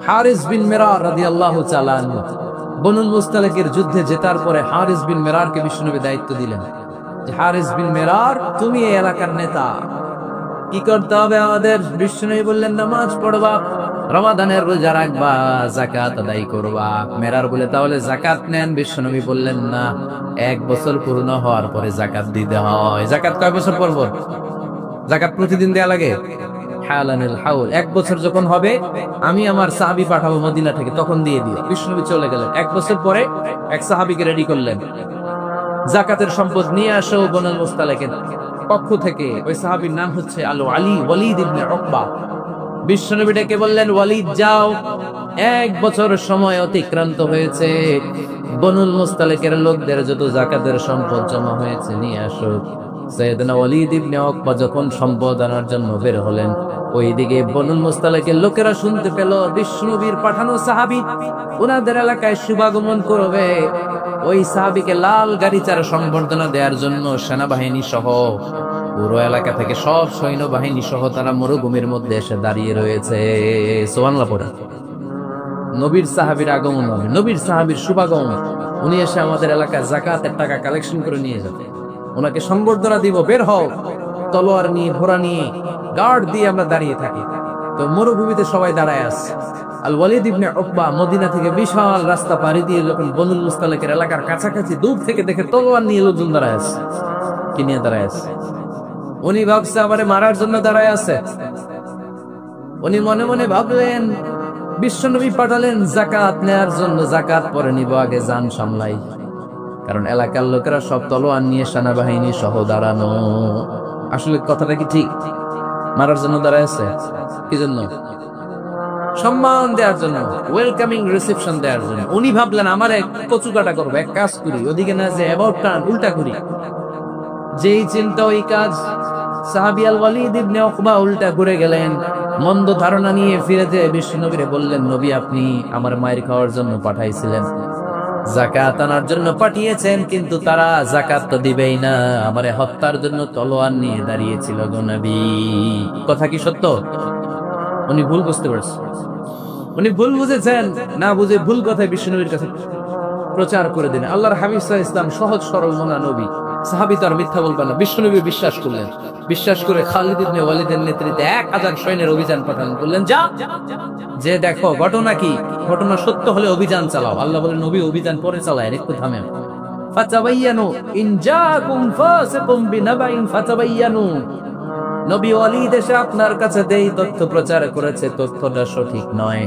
হারিস বিন mirror রাদিয়াল্লাহু তাআলা আনহু বনুল মুস্তালিকের যুদ্ধে জেতার পরে হারিস বিন মিরারকে বিশ্বনবী দায়িত্ব দিলেন যে হারিস বিন মিরার তুমি এই এলাকার নেতা, কি করতে হবে আমাদের? বিশ্বনবী বললেন নামাজ পড়বা, রমাদানের রোজা রাখবা, যাকাত আদায় করবা। মেরার বলে তাহলে যাকাত নেন। বিশ্বনবী বললেন না, 1 বছর পূর্ণ হওয়ার পরে যাকাত দিতে হয়। যাকাত কয় বছর পর পর? যাকাত প্রতিদিন দেয়া লাগে। হালানুল হাউল, 1 বছর যখন হবে আমি আমার সাহাবী পাঠাবো মদিনা থেকে, তখন দিয়ে দিও। বিশ্বনবী চলে গেলেন। 1 বছর পরে এক সাহাবীকে রেডি করলেন, যাকাতের সম্পদ নিয়ে আসো বনুল মুস্তালিকের পক্ষ থেকে। ওই সাহাবীর নাম হচ্ছে ওয়ালিদ ইবনে উকবা। বিশ্বনবী ডেকে বললেন, ওয়ালিদ যাও, 1 বছর সময় অতিক্রান্ত হয়েছে, বনুল মুস্তালিকের লোকদের যত যাকাতের সম্পদ জমা হয়েছে নিয়ে আসো। সাইয়েদনা ওয়ালিদ ইবনে উকবা যখন সম্পদ আনার জন্য বের হলেন, ওইদিকে বনুল মুস্তালিকের লোকেরা শুনতে পেল বিশ্বনবীর পাঠানো সাহাবী ওনাদের এলাকায় শুভাগমন করবে। ওই সাহাবীকে লাল গাড়িচার সংবর্ধনা দেওয়ার জন্য সেনাবাহিনী সহ পুরো এলাকা থেকে সব সৈন্যবাহিনী সহ তারা মরুভূমির মধ্যে এসে দাঁড়িয়ে রয়েছে। সুবহানাল্লাহ পড়া। নবীর সাহাবীর আগমন হবে, নবীর সাহাবীর শুভাগমন। উনি এসে আমাদের এলাকায় যাকাতের টাকা কালেকশন করে নিয়ে যাবে, ওনাকে সংবর্ধনা দিব, বের হও। তলোয়ার নিয়ে, ঘোড়া নিয়ে, গার্ড দিয়ে আমরা দাঁড়িয়ে থাকি। তো মরুভূমিতে সবাই দাঁড়ায় আছে। আল ওয়ালিদ ইবনে উকবা মদিনা থেকে বিশাল রাস্তা পাড়ি দিয়ে যখন বনুল মুস্তালিকের এলাকার কাছাকাছি দূর থেকে দেখে তলোয়ার নিয়ে লোকজন দাঁড়ায় আছে। কি নিয়ে দাঁড়ায় আছে? উনি ভাবছে আমারে মারার জন্য দাঁড়ায় আছে। উনি মনে মনে ভাবলেন বিশ্বনবী পাঠালেন যাকাত নেয়ার জন্য, যাকাত পরে নিব, আগে জান সামলাই। কারণ এলাকার লোকেরা সব তলোয়ার নিয়ে সেনাবাহিনী সহ দাঁড়ানো। আসলে কথাটা কি ঠিক? মারার জন্য দাঁড়ায় আছে। কি জন্য? সম্মান দেওয়ার জন্য, ওয়েলকামিং রিসেপশন দেওয়ার জন্য। উনি ভাবলেন আমার এক কচু কাটা করবো, এক কাজ করি, ওদিকে না যে অ্যাবাউট টার্ন উল্টা করি। যেই চিন্তা ওই কাজ। সাহাবী আল ওয়ালিদ ইবনে উকবা উল্টা ঘুরে গেলেন, মন্দ ধারণা নিয়ে ফিরে যেয়ে বিশ্বনবীরে বললেন, নবী আপনি আমার মায়ের খাওয়ার জন্য পাঠাইছিলেন, যাকাত আনার জন্য পাঠিয়েছেন, কিন্তু তারা যাকাত তো দিবেই না, আমারে হত্যার জন্য তলোয়ার নিয়ে দাঁড়িয়েছিল গো নবী। কথা কি সত্য? উনি ভুল বুঝতে পারছেন। উনি ভুল বুঝেছেন, না বুঝে ভুল কথায় বিশ্বনবীর কাছে প্রচার করে দিন। আল্লাহর হাবিব সাল্লাল্লাহু আলাইহি ওয়াসাল্লাম সহজ সরল মনা নবী, সাহাবী তো আর মিথ্যা বলবেন না। বিশ্বনবী বিশ্বাস করলেন। বিশ্বাস করে খালিদ ইবনে ওয়ালিদের নেতৃত্বে 1000 সৈন্যের অভিযান পাঠালেন। বললেন যা, যে দেখো ঘটনা কি, ঘটনা সত্য হলে অভিযান চালাও। আল্লাহ বলেন নবী অভিযান পরে চালায়, একটু থামেন। ফাতাবায়ানু ইন জাআকুম ফাসিকুম বিনাবাইন ফাতাবায়ানু। নবী ওয়ালিদ এসে আপনার কাছে দেই তথ্য প্রচার করেছে, তথ্যটা সঠিক নয়,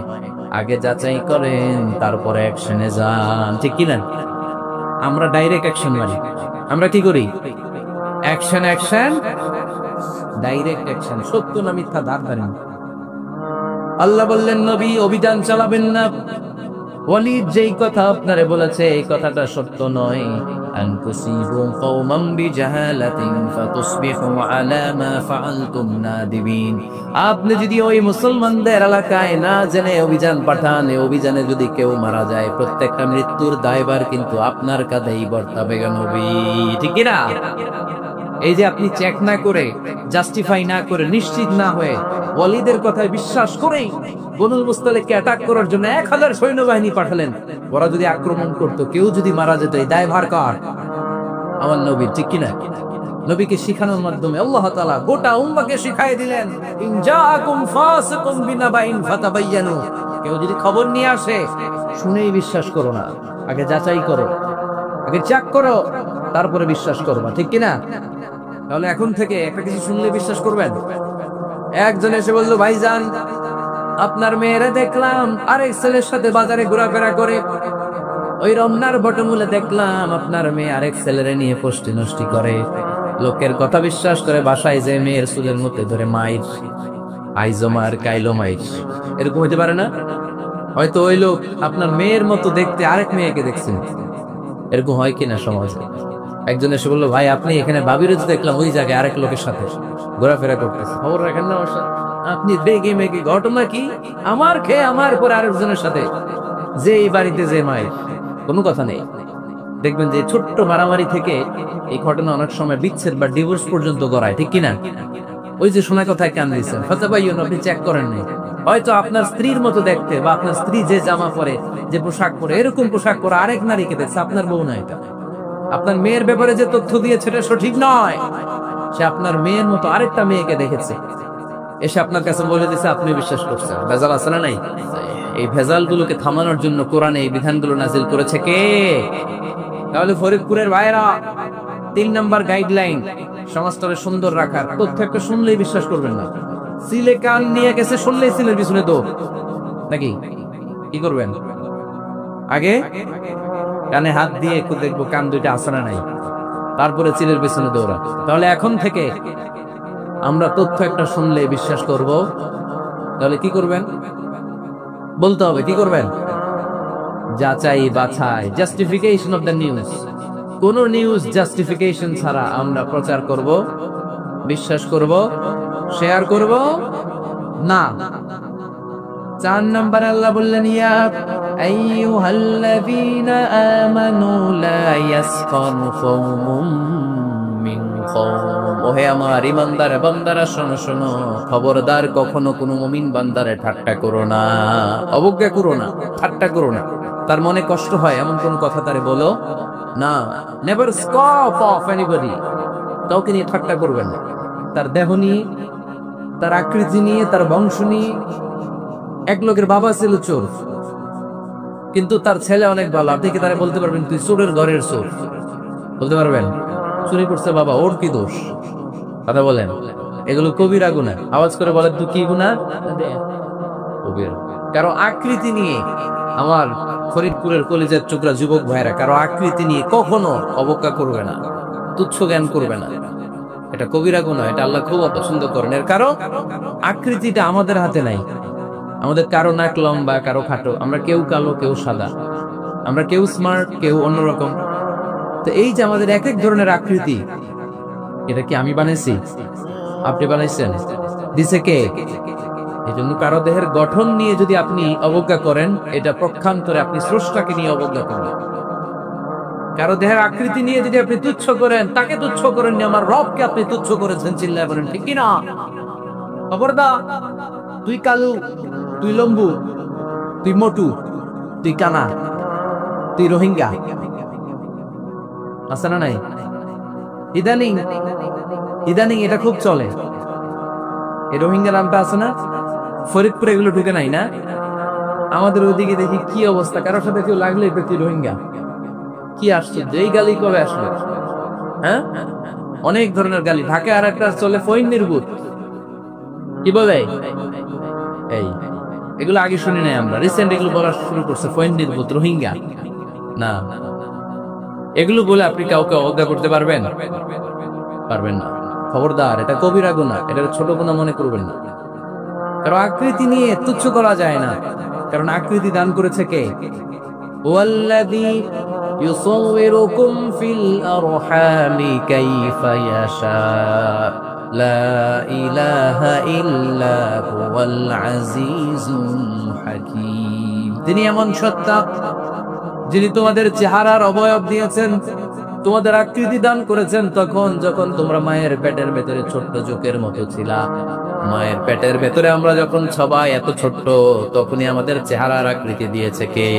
আগে যাচাই করেন, তারপরে অ্যাকশনে যান। ঠিক কি না? আমরা ডাইরেক্ট অ্যাকশন মারি। আমরা কি করি? Action, action, direct action. সত্য না মিথ্যা ধার ধারেন। আল্লাহ বললেন নবী অভিযান চালাবেন না। ওয়ালিদ যেই কথা আপনারে বলেছে এই কথাটা সত্য নয়। আন তুসিবু কওমান বিজাহালাতিন ফাতুসবিহু আলা মা ফাআলতুম নাদিবিন। আপনি যদি ওই মুসলমানদের এলাকায় না জেনে অভিযান পাঠান, এই অভিযানে যদি কেউ মারা যায়, প্রত্যেকটা মৃত্যুর দায়ভার কিন্তু আপনার কাঁধেই বর্তাবে গো নবী। ঠিক কি না? এই যে আপনি চেক না করে, জাস্টিফাই না করে, নিশ্চিত না হয়ে ওয়ালিদের কথায় বিশ্বাস করেই বনুল মুস্তালিককে অ্যাটাক করার জন্য 1000 সৈন্যবাহিনী পাঠালেন। ওরা যদি আক্রমণ করত, কেউ যদি মারা যেত, এই দায়ভার কার? আমার নবীর। ঠিক কিনা? নবীকে শিখানোর মাধ্যমে আল্লাহ তাআলা গোটা উম্মাহকে শিখাই দিলেন, ইন জাআকুম ফাসিকুম বিনাবাইন ফাতাবায়ানু। কেউ যদি খবর নিয়ে আসে, শুনেই বিশ্বাস করো না, আগে যাচাই করো, আগে চেক করো, তারপরে বিশ্বাস করবা। ঠিক কিনা? তাহলে এখন থেকে একটা কিছু শুনলে বিশ্বাস করবেন? একজন এসে বললো, ভাইজান আপনার মেয়েরা দেখলাম আরেক ছেলের সাথে বাজারে ঘোরাফেরা করে, ওই রমনার বটমূলে দেখলাম আপনার মেয়ে আরেক ছেলেরে নিয়ে ফষ্টি নষ্টি করে। লোকের কথা বিশ্বাস করে বাসায় যে মেয়ের চুলের মধ্যে ধরে মাইর, আইজো মার কাইলো মাইর। এরকম হতে পারে না? হয়তো ওই লোক আপনার মেয়ের মতো দেখতে আরেক মেয়েকে দেখছেন। এরকম হয় কিনা সমাজে? একজন এসে বললো, ভাই আপনি এখানে ভাবিরে দেখলাম ওই জায়গায় আরেক লোকের সাথে ঘোরাফেরা করতেছে, খবর রাখেন না? আপনি বেগে মেগে, ঘটনা কি? আমার খেয়ে আমার পরে আরেকজনের সাথে, যে এই বাড়িতে যে মাই, কোনো কথা নেই। দেখবেন যে ছোট্ট মারামারি থেকে এই ঘটনা অনেক সময় বিচ্ছেদ বা ডিভোর্স পর্যন্ত গড়ায়। ঠিক কিনা? ওই যে শোনা কথায় কান দিচ্ছেন, ফাতাবায়ানু, আপনি চেক করেন নাই, হয়তো আপনার স্ত্রীর মতো দেখতে, বা আপনার স্ত্রী যে জামা পরে, যে পোশাক পরে, এরকম পোশাক পরে আরেক নারীকে দেখছে, আপনার বউ না এটা। আপনার মেয়ের ব্যাপারে যে তথ্য দিয়েছে এটা সঠিক নয়, সে আপনার মেয়ের মতো আরেকটা মেয়েকে দেখেছে, এসে আপনার কাছে বলে দিছে, আপনি বিশ্বাস করছেন। ভেজাল আছে না নাই? এই ভেজাল গুলোকে থামানোর জন্য কোরআনে এই বিধানগুলো নাজিল করেছে কে? তাহলে ফরিদপুরের ভাইরা 3 নাম্বার গাইডলাইন, সমাজটাকে সুন্দর রাখার। তথ্য একটা শুনলেই বিশ্বাস করবেন না। সিলে কান নিয়ে গেছে, শুনলেই সিলের পিছনে তো নাকি কি করবেন? আগে কানে হাত দিয়ে একটু দেখবো কান দুইটা আছে না নাই, তারপরে চিলের পিছনে দৌড়া। তাহলে এখন থেকে আমরা তথ্য একটা শুনলে বিশ্বাস করব। তাহলে কি করবেন? বলতে হবে কি করবেন? যাচাই বাছাই, জাস্টিফিকেশন অফ দ্য নিউজ। কোন নিউজ জাস্টিফিকেশন ছাড়া আমরা প্রচার করব, বিশ্বাস করব, শেয়ার করব না। 4 নাম্বার আল্লাহ বললেন, ইয়া আইয়ুহাল্লাযীনা আমানু লা ইয়াসখারু কওমুম মিন কওম। ওহে আমার ঈমানদার বান্দারা, শোনো শোনো, খবরদার কখনো কোনো মুমিন বান্দারে ঠাট্টা করো না, অবজ্ঞা করো না, ঠাট্টা করো না। তার মনে কষ্ট হয় এমন কোন কথা তারে বলো না। Never scoff of anybody. কাউকে নিয়ে ঠাট্টা করবেন না। তার দেহ নিয়ে, তার আকৃতি নিয়ে, তার বংশ নিয়ে। এক লোকের বাবা ছিল চোর, কিন্তু তার ছেলে অনেক ভালো। আপনি কি তারা বলতে পারবেন তুই চোরের ঘরের চোর? বলতে পারবেন? চুরি করছে বাবা, ওর কি দোষ? কথা বলেন। এগুলো কবিরা গুনাহ। আওয়াজ করে বলেন তুই কি গুনাহ? কবিরা। কারো আকৃতি নিয়ে, আমার ফরিদপুরের কলেজের টুকরা যুবক ভাইরা, কারো আকৃতি নিয়ে কখনো অবজ্ঞা করবে না, তুচ্ছ জ্ঞান করবে না। এটা কবিরা গুনাহ, এটা আল্লাহ খুব অপছন্দ করেন। এর কারণ আকৃতিটা আমাদের হাতে নাই। আমাদের কারো নাক লম্বা, কারো খাটো, আমরা কেউ কালো, কেউ সাদা, আমরা কেউ স্মার্ট, কেউ অন্যরকম। তো এই যে আমাদের এক এক ধরনের আকৃতি, এটা কি আমি বানাইছি? আপনি বানাইছেন? দিছে কে? এই জন্য কারো দেহের গঠন নিয়ে যদি আপনি অবজ্ঞা করেন, এটা পক্ষান্তরে আপনি স্রষ্টাকে নিয়ে অবজ্ঞা করেন। কারো দেহের আকৃতি নিয়ে যদি আপনি তুচ্ছ করেন, তাকে তুচ্ছ করেন, আমার রবকে আপনি তুচ্ছ করেছেন। চিল্লায় বলেন ঠিক কিনা? খবরদার, তুই কালু, তুই লম্বু, তুই মোটু, তুই কানা, তুই রোহিঙ্গা, আছে না নাই? ইদানিং ইদানিং এটা খুব চলে। এই রোহিঙ্গা নামটা আছে না? ফরিদপুরে এগুলো ঢুকে নাই না? আমাদের ওইদিকে দেখি কি অবস্থা, কারোর সাথে কেউ লাগলে তুই রোহিঙ্গা। কি আশ্চর্য, এই গালি কবে আসলো? হ্যাঁ, অনেক ধরনের গালি। ঢাকায় আর একটা চলে ফইন্নির ভূত, কি বলে? এই এগুলো আগে শুনি নাই আমরা, রিসেন্ট এগুলো বলা শুরু করছে। ফইন্নির ভূত, রোহিঙ্গা না, এগুলো বলে আপনি কাউকে অবজ্ঞা করতে পারবেন? পারবেন না। খবরদার, এটা কবিরা গুনাহ, এটা ছোট গুনাহ মনে করবেন না। কারণ আকৃতি নিয়ে তুচ্ছ করা যায় না, কারণ আকৃতি দান করেছে কে? ওয়াল্লাযী ইউসাউবিরুকুম ফিল আরহামি কাইফা ইয়াশা, লা ইলাহা ইল্লা হুয়াল আজিজুল হাকীম। তিনি এমন সত্তা যিনি তোমাদের চেহারার অবয়ব দিয়েছেন, তোমাদের আকৃতি দান করেছেন তখন যখন তোমরা মায়ের পেটের ভেতরে ছোট্ট জোকের মতো ছিলা। মায়ের পেটের ভেতরে আমরা যখন সবাই এত ছোট্ট, তখনই আমাদের চেহারার আকৃতি দিয়েছে কে?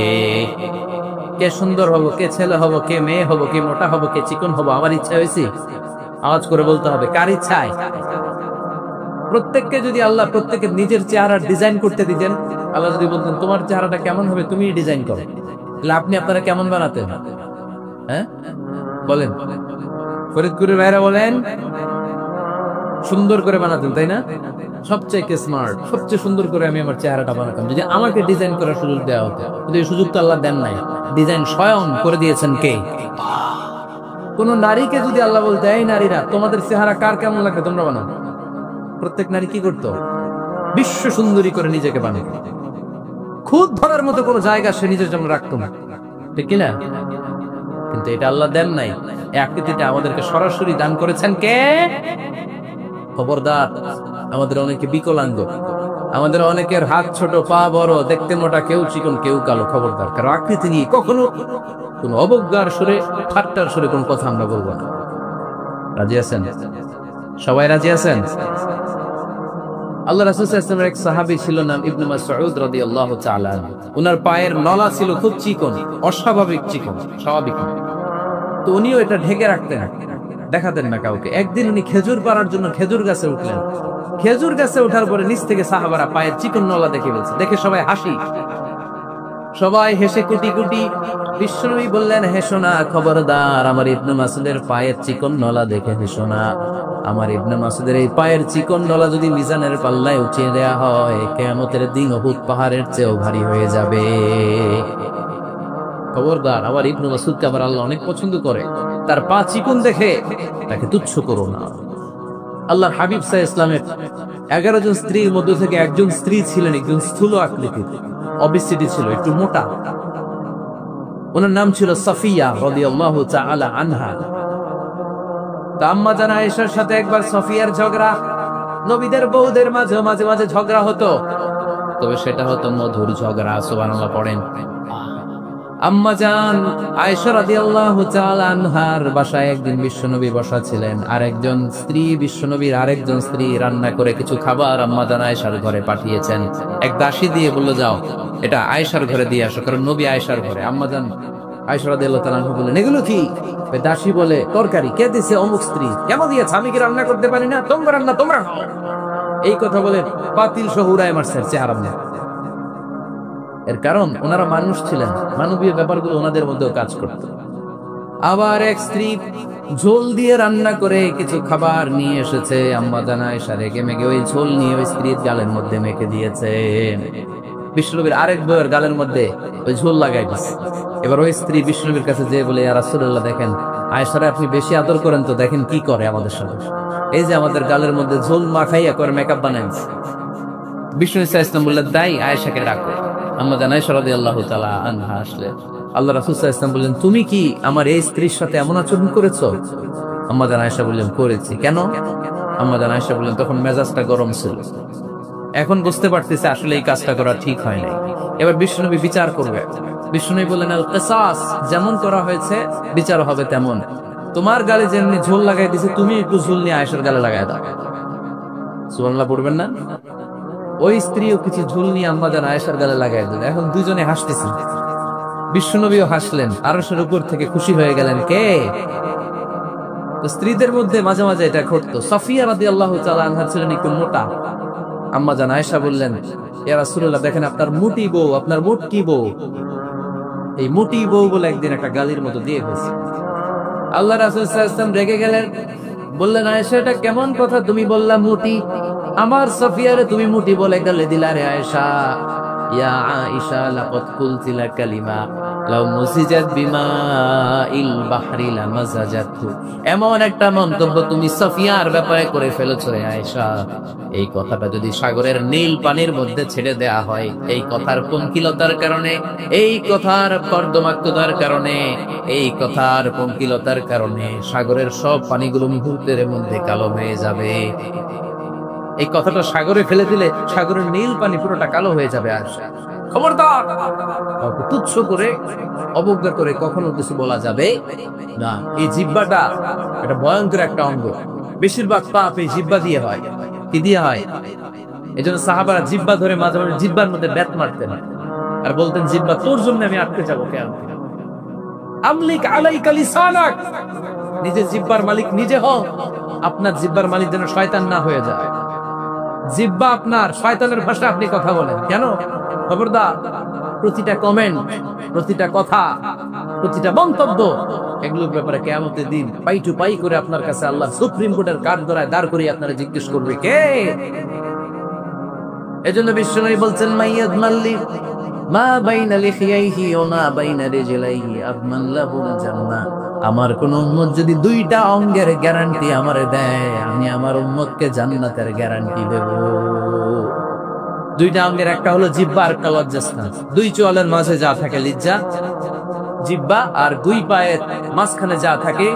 কে সুন্দর হবো, কে ছেলে হবো, কে মেয়ে হবো, কে মোটা হবো, কে চিকন হবো, আমার ইচ্ছা হয়েছে? আওয়াজ করে বলতে হবে, কার ইচ্ছায়? প্রত্যেককে যদি আল্লাহ প্রত্যেকের নিজের চেহারা ডিজাইন করতে দিতেন, আল্লাহ যদি বলতেন তোমার চেহারাটা কেমন হবে তুমি ডিজাইন করো, তাহলে আপনি আপনারা কেমন বানাতেন? হ্যাঁ বলেন, ফরিদপুরের ভাইরা বলেন সুন্দর করে বানাতেন, তাই না? সবচেয়ে স্মার্ট, সবচেয়ে সুন্দর করে আমি আমার চেহারাটা বানাতাম যদি আমাকে ডিজাইন করার সুযোগ দেওয়া হতো। কিন্তু এই সুযোগ তো আল্লাহ দেন নাই। ডিজাইন স্বয়ং করে দিয়েছেন কে? কোন নারীকে যদি আল্লাহ বলতে, এই নারীরা তোমাদের চেহারা কার কেমন লাগবে তোমরা বানাও, প্রত্যেক নারী কি করতো? বিশ্ব সুন্দরী করে নিজেকে বানাতো। খুদ ধরার মতো কোন জায়গা সে নিজের জন্য রাখতো না, ঠিক কিনা? কিন্তু এটা আল্লাহ দেন নাই। এই আকৃতিটা আমাদেরকে সরাসরি দান করেছেন কে? খবরদার, আমাদের অনেকে বিকলাঙ্গ, আমাদের অনেকের হাত ছোট, পা বড়, দেখতে মোটা, কেউ চিকন, কেউ কালো। খবরদার, কারো আকৃতি নিয়ে কখনো কোন অবজ্ঞার সুরে, ঠাট্টার সুরে কোন কথা আমরা বলবো না। রাজি আছেন? সবাই রাজি আছেন? আল্লাহ রাসূল সাল্লাল্লাহু আলাইহি ওয়াসাল্লামের এক সাহাবী ছিল, নাম ইবনে মাসউদ রাদিয়াল্লাহু তাআলা আনহু। উনার পায়ের নলা ছিল খুব চিকন, অস্বাভাবিক চিকন, স্বাভাবিক না। তো উনিও এটা ঢেকে রাখতেন, দেখাতেন না কাউকে। একদিন উনি খেজুর পাড়ার জন্য খেজুর গাছে উঠলেন। খেজুর গাছে ওঠার পরে নিচ থেকে সাহাবারা পায়ের চিকন নলা দেখে ফেলছে। দেখে সবাই হাসি, সবাই হেসে কুটি কুটি। বিশ্বনবী বললেন, হেসো না, খবরদার, আমার ইবনে মাসউদের পায়ের চিকন নলা দেখে হেসো না। আমার ইবনে মাসউদের এই পায়ের চিকন নলা যদি মিজানের পাল্লায় উঠিয়ে দেয়া হয়, কিয়ামতের দিন উহুদ পাহাড়ের চেয়েও ভারী হয়ে যাবে। খবরদার, আমার ইবনে মাসউদকে আমার আল্লাহ অনেক পছন্দ করে, তার পা চিকন দেখে তাকে তুচ্ছ করো না। আল্লাহর হাবিব সাল্লাল্লাহু আলাইহি ওয়াসাল্লামের 11 জন স্ত্রীর মধ্যে থেকে একজন স্ত্রী ছিলেন একজন স্থূল আকৃতির, অবিসিটি ছিল, একটু মোটা। ওনার নাম ছিল সাফিয়া রাদিয়াল্লাহু তাআলা আনহা। তা আম্মা জান আয়েশার সাথে একবার সাফিয়ার ঝগড়া। নবীদের বউদের মাঝে মাঝে মাঝে ঝগড়া হতো, তবে সেটা হতো মধুর ঝগড়া। সুবহানাল্লাহ পড়েন। আম্মা জান আয়েশা রাদিয়াল্লাহু তাআলা আনহার বাসায় একদিন বিশ্বনবী বসা ছিলেন, আর একজন স্ত্রী, বিশ্বনবীর আরেকজন স্ত্রী রান্না করে কিছু খাবার আম্মা জান আয়েশার ঘরে পাঠিয়েছেন। এক দাসী দিয়ে বলল, যাও এটা আয়েশার ঘরে দিয়ে আসো, কারণ নবী আয়েশার ঘরে। আম্মা জান আয়েশা রাদিয়াল্লাহু তাআলা আনহা বললেন, এগুলো কি? দাসী বলে, তরকারি। কে দিয়েছে? অমুক স্ত্রী। কেন দিয়েছে? আমি কি রান্না করতে পারি না? তোমরা রান্না তোমরা খাও। এই কথা বলে পাতিল সহ উড়ায় মারছে চেহারা নিয়ে। এর কারণ ওনারা মানুষ ছিলেন, মানবীয় ব্যাপারগুলো ওনাদের মধ্যেও কাজ করত। আবার এক স্ত্রী ঝোল দিয়ে রান্না করে কিছু খাবার নিয়ে এসেছে। আম্মা জান আয়েশা রেগে মেগে ওই ঝোল নিয়ে ওই স্ত্রীর গালের মধ্যে মেখে দিয়েছে। বিশ্বনবীর আরেক বউয়ের গালের মধ্যে ওই ঝোল লাগাই দিচ্ছে। এবার ওই স্ত্রী বিশ্বনবীর কাছে যেয়ে বলে, ইয়া রাসূলুল্লাহ, দেখেন আয়েশারে আপনি বেশি আদর করেন তো, দেখেন কি করে আমাদের সাথে। এই যে আমাদের গালের মধ্যে ঝোল মাখাইয়া করে মেকআপ বানাইছে। বিশ্বনবী সাল্লাল্লাহু আলাইহি ওয়াসাল্লাম বললেন, তাই আয়েশাকে ডাকো। আম্মা জান আয়েশা রাদিয়াল্লাহু তাআলা আনহা আসলে আল্লাহ রাসূল সাল্লাল্লাহু আলাইহি ওয়াসাল্লাম বললেন, তুমি কি আমার এই স্ত্রীর সাথে এমন আচরণ করেছো? আম্মা জান আয়েশা বললেন, করেছি। কেন? আম্মা জান আয়েশা বললেন, তখন মেজাজটা গরম ছিল, এখন বুঝতে পারতেছে আসলে এই কাজটা করা ঠিক হয় না। এবার বিশ্বনবী বিচার করবে। বিশ্বনবী বললেন, আল কিসাস, যেমন করা হয়েছে বিচার হবে তেমন। তোমার গালে যেমনি ঝোল লাগাই দিছে, তুমি একটু ঝোল নিয়ে আয়েশার গালে লাগাই দাও। সুবহানাল্লাহ পড়বেন না? ওই স্ত্রীও কিছু ঝোল নিয়ে আম্মা জান আয়েশার গালে লাগাই দিল। এখন দুজনে হাসতেছেন, বিশ্বনবীও হাসলেন, আরশের উপর থেকে খুশি হয়ে গেলেন। কে? তো স্ত্রীদের মধ্যে মাঝে মাঝে এটা ঘটতো। সাফিয়া রাদিয়াল্লাহু তাআলা আনহা ছিলেন একটু মোটা। আম্মা জান আয়েশা বললেন, ইয়া রাসূলুল্লাহ, দেখেন আপনার মুটি বউ, আপনার মুটকি বউ, এই মুটি বউ বলে একদিন একটা গালির মতো দিয়ে গেছে। আল্লাহ রাসূল সাল্লাল্লাহু আলাইহি ওয়াসাল্লাম রেগে গেলেন, বললেন, আয়েশা এটা কেমন কথা তুমি বললা মুটি? আমার সাফিয়ারে তুমি মুটি বলে গালে দিলা রে আয়েশা। ইয়া আয়েশা লাকাদ কুলতিলা কালিমা লাউ মুসিজাত বিমাইল বাহরি লামাজাজাতু। এমন একটা মন্তব্য তুমি সাফিয়ার ব্যাপারে করে ফেলেছো রে আয়েশা, এই কথাটা যদি সাগরের নীল পানির মধ্যে ছেড়ে দেয়া হয়, এই কথার পঙ্কিলতার কারণে, এই কথার কর্দমাক্ততার কারণে, এই কথার পঙ্কিলতার কারণে সাগরের সব পানিগুলো মুহূর্তের মধ্যে কালো হয়ে যাবে। এই কথাটা সাগরে ফেলে দিলে সাগরের নীল পানি পুরোটা কালো হয়ে যাবে। আয়েশা, খবরদার, তুচ্ছ করে অবজ্ঞা করে কখনো কিছু বলা যাবে না। এই জিহ্বাটা এটা ভয়ঙ্কর একটা অঙ্গ। বেশিরভাগ পাপ এই জিহ্বা দিয়ে হয়। কি দিয়ে হয়? এজন্য সাহাবারা জিহ্বা ধরে মাঝে মাঝে জিহ্বার মধ্যে ব্যাত মারতেন আর বলতেন, জিহ্বা তোর জন্য আমি আটকে যাবো কেন? আমলিক আলাইকা লিসানাক, নিজের জিহ্বার মালিক নিজে হও। আপনার জিহ্বার মালিক যেন শয়তান না হয়ে যায়। জিহ্বা আপনার, শয়তানের ভাষা আপনি কথা বলেন কেন? খবরদার, প্রতিটা কমেন্ট, প্রতিটা কথা, প্রতিটা মন্তব্য, এগুলোর ব্যাপারে কিয়ামতের দিন পাই টু পাই করে আপনার কাছে আল্লাহ সুপ্রিম কোর্টের কাঠগড়ায় দাঁড় করিয়ে আপনারা জিজ্ঞেস করবে, কে? এজন্য বিশ্বনবী বলছেন, মাইয়াদ মাল্লি মা বাইনা লিহিয়াইহি ওয়া মা বাইনা রিজলাইহি আদমান লাহুল জান্নাহ। আমার কোন উম্মত যদি দুইটা অঙ্গের গ্যারান্টি আমারে দেয়, আমি আমার উম্মতকে জান্নাতের গ্যারান্টি দেব। দুইটা অঙ্গের, একটা হলো জিহ্বা আর একটা লজ্জাস্থান। দুই চোয়ালের মাঝে যা থাকে লিজ্জা, জিহ্বা, আর দুই পায়ের মাঝখানে যা থাকে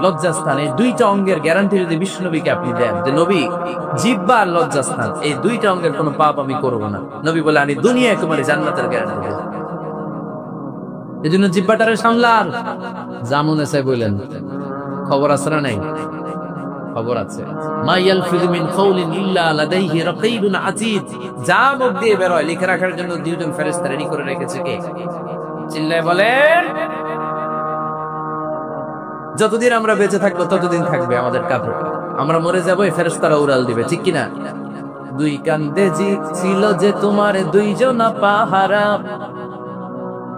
লজ্জাস্থান। এই দুইটা অঙ্গের গ্যারান্টি যদি বিশ্বনবীকে আপনি দেন, যে নবী জিহ্বা আর লজ্জাস্থান এই দুইটা অঙ্গের কোনো পাপ আমি করবো না, নবী বলে, আমি দুনিয়ায় তোমার জান্নাতের গ্যারান্টি দেব। এই জন্য জিহ্বাটারে সামলার। জামুন এসে বললেন, খবর আসরা নাই, খবর আছে, মা ইয়ালফিযু মিন কাওলিন ইল্লা লাদাইহি রাকীবুন আতীদ, যা মুখ দিয়ে বের হয় লিখে রাখার জন্য দুইজন ফেরেশতা রেডি করে রেখেছে। কে? চিল্লায় বলেন। যতদিন আমরা বেঁচে থাকবো ততদিন থাকবে আমাদের কাপড়, আমরা মরে যাবো এই ফেরেশতারা উড়াল দিবে, ঠিক কিনা? দুই কান্দে জি ছিল যে তোমার দুইজনা পাহারা,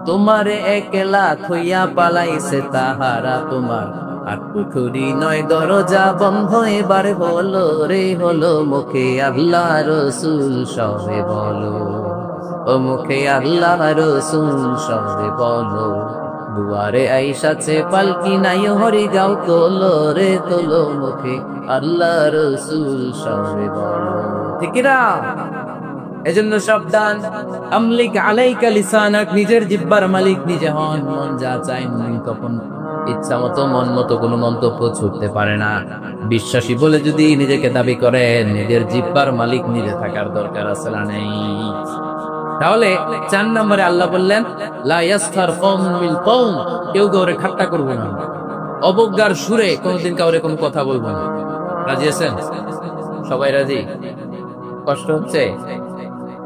তোমারে একলা থইয়া পালাইছে তাহারা, তোমার আর পুকুরি নয় দরজা বন্ধ এবার হলো রে হলো, মুখে আল্লাহ রসুল সবে বলো, ও মুখে আল্লাহ রসুল সবে বলো, দুয়ারে আইসাছে পালকি নাই হরি গাও তোলো রে তোলো, মুখে আল্লাহ রসুল সবে বলো, ঠিক না? এজন্য সাবধান, আমলিক আলাইকা লিসানাক, নিজের জিহ্বার মালিক নিজে হন। মন যা চায় তখন ইচ্ছা মতো মন মতো কোনো মন্তব্য ছুটতে পারে না। বিশ্বাসী বলে যদি নিজেকে দাবি করেন, নিজের জিহ্বার মালিক নিজে থাকার দরকার আছে না নেই? তাহলে 4 নম্বরে আল্লাহ বললেন লা ইয়াসখার কওমুন মিন কওম, কেউ কাউরে ঠাট্টা করবে না, অবজ্ঞার সুরে কোনদিন কাউরে কোনো কথা বলবো না। রাজি আছেন? সবাই রাজি? কষ্ট হচ্ছে?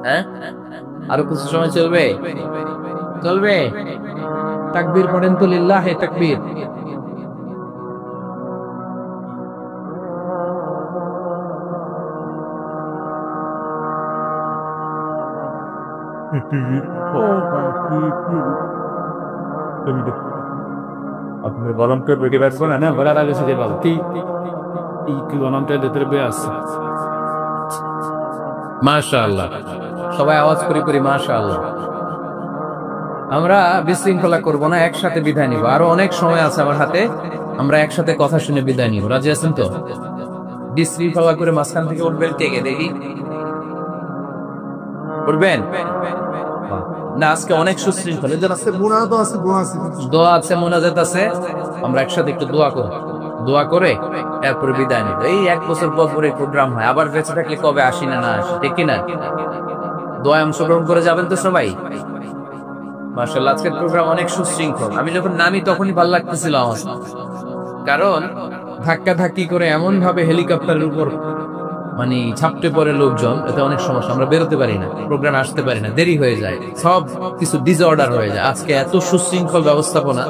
হ্যাঁ, আরো কিছু সময় চলবে? চলবে? তাকবীর পড়েন তো, লিল্লাহে তাকবীর। আপনি গরমটা বেগে ব্যস্ত না বলার আগে সেটা বলো কি গরমটা ভেতরে আছে। মাশাআল্লাহ, সবাই আওয়াজ করি মাশাআল্লাহ। আমরা বিশৃঙ্খলা করব না, একসাথে বিদায় নিব। আরো অনেক সময় আছে আমার হাতে, আমরা একসাথে কথা শুনে বিদায় নিব। রাজি আছেন তো? বিশৃঙ্খলা করে মাঝখান থেকে উঠবেন কে? দেখি উঠবেন না? আজকে অনেক সুশৃঙ্খল দোয়া আছে, মোনাজাত আছে, আমরা একসাথে একটু দোয়া করে এরপরে বিদায় নিব। এই 1 বছর পর পরে প্রোগ্রাম হয়, আবার বেঁচে থাকলে কবে আসি না আসি, ঠিক কিনা? দোয়ায় অংশগ্রহণ করে যাবেন তো সবাই? মাশাআল্লাহ, আজকের প্রোগ্রাম অনেক সুশৃঙ্খল। আমি যখন নামি তখনই ভালো লাগতেছিল আমার, কারণ ধাক্কা ধাক্কি করে এমন ভাবে হেলিকপ্টারের উপর মানে ছাপটে পড়ে লোকজন, এটা অনেক সমস্যা। আমরা বেরোতে পারি না, প্রোগ্রামে আসতে পারি না, দেরি হয়ে যায়, সব কিছু ডিসঅর্ডার হয়ে যায়। আজকে এত সুশৃঙ্খল ব্যবস্থাপনা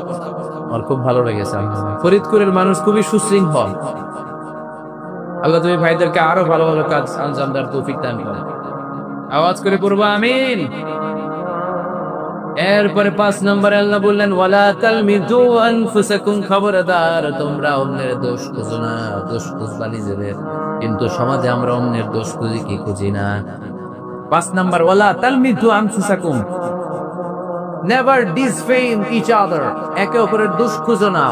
আমার খুব ভালো লেগেছে। ফরিদপুরের মানুষ খুবই সুশৃঙ্খল। আল্লাহ তুমি ভাইদেরকে আরো ভালো ভালো কাজ আঞ্জাম দেওয়ার তৌফিক দান করেন। আওয়াজ করে পড়বো আমিন। এরপরে 5 নম্বরে আল্লাহ বললেন ওয়ালা তালমিযু আনফুসাকুম, খবরদার তোমরা অন্যের দোষ খুঁজো না। দোষ খুঁজবা নিজেদের, কিন্তু সমাজে আমরা অন্যের দোষ খুঁজি কি খুঁজি না। 5 নাম্বার ওয়ালা তালমিযু আনফুসাকুম, নেভার ডিসফেম ইচ আদার, একে অপরের দোষ খুঁজো না।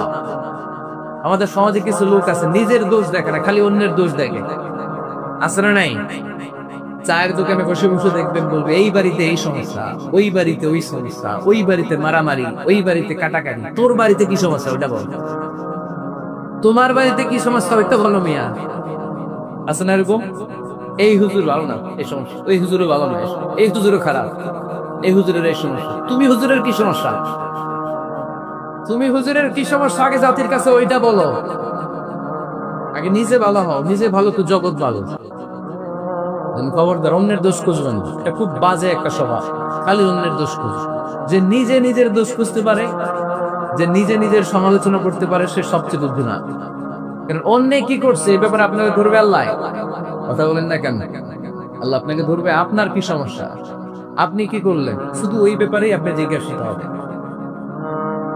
আমাদের সমাজে কিছু লোক আছে নিজের দোষ দেখে না, খালি অন্যের দোষ দেখে। আছে না নাই? চায়ের দোকানে বসে বসে দেখবেন, বলবে এই বাড়িতে এই সমস্যা, ওই বাড়িতে ওই সমস্যা, ওই বাড়িতে মারামারি, ওই বাড়িতে কাটাকাটি। তোর বাড়িতে কি সমস্যা ওইটা বল, তোমার বাড়িতে কি সমস্যা ওইটা বলো মিয়া। আছে না এরকম? এই হুজুর ভালো না, এই সমস্যা, ওই হুজুরও ভালো না, এই হুজুরও খারাপ, এই হুজুরের এই সমস্যা। তুমি হুজুরের কি সমস্যা? তুমি হুজুরের কি সমস্যা আগে জাতির কাছে ওইটা বলো। আগে নিজে ভালো হও, নিজে ভালো তো জগৎ ভালো। খবরদার অন্যের দোষ খুঁজবেন, এটা খুব বাজে একটা স্বভাব। খালি অন্যের দোষ খুঁজ, যে নিজে নিজের দোষ খুঁজতে পারে, যে নিজে নিজের সমালোচনা করতে পারে, সে সবচেয়ে বুদ্ধিমান। কারণ অন্য কি করছে এই ব্যাপারে আপনাকে ধরবে আল্লাহ। কথা বলেন না কেন? আল্লাহ আপনাকে ধরবে, আপনার কি সমস্যা, আপনি কি করলেন, শুধু ওই ব্যাপারেই আপনি জিজ্ঞাসিত হবে।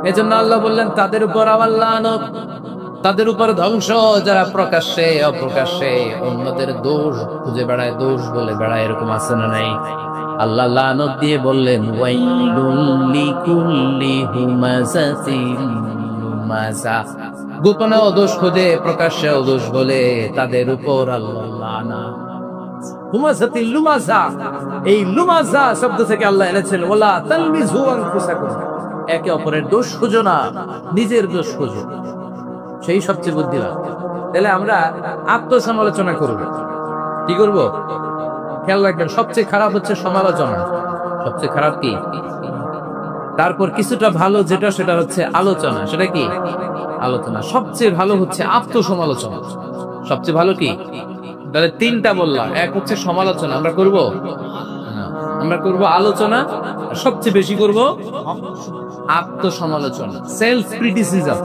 এজন্য আল্লাহ বললেন তাদের উপর আমার লানত, তাদের উপর ধ্বংস, যারা প্রকাশ্যে অপ্রকাশ্যে অন্যদের দোষ খুঁজে বেড়ায়, দোষ বলে বেড়ায়। এরকম আছে না নাই? আল্লাহ লানত দিয়ে বললেন ওয়াইলুল লিকুল্লি হুমাযাতিন লুমাযা, গোপনেও দোষ খুঁজে প্রকাশ্যেও দোষ বলে তাদের উপর আল্লাহ লানত। হুমাযাতিন লুমাযা, এই লুমাযা শব্দ থেকে আল্লাহ এনেছেন ওয়ালা তালমিযু আনফুসাকুম, একে অপরের দোষ খুঁজো না, নিজের দোষ খুঁজো, সেই সবচেয়ে বুদ্ধিমান। তাহলে আমরা আত্মসমালোচনা করব। কি করব? খেয়াল রাখবেন, সবচেয়ে খারাপ হচ্ছে সমালোচনা। সবচেয়ে খারাপ কি? তারপর কিছুটা ভালো যেটা, সেটা হচ্ছে আলোচনা। সেটা কি? আলোচনা। সবচেয়ে ভালো হচ্ছে আত্মসমালোচনা। সবচেয়ে ভালো কি? তাহলে তিনটা বললাম। এক হচ্ছে সমালোচনা, আমরা করব না, আমরা করব আলোচনা, আর সবচেয়ে বেশি করব আত্মসমালোচনা, সেলফ ক্রিটিসিজম।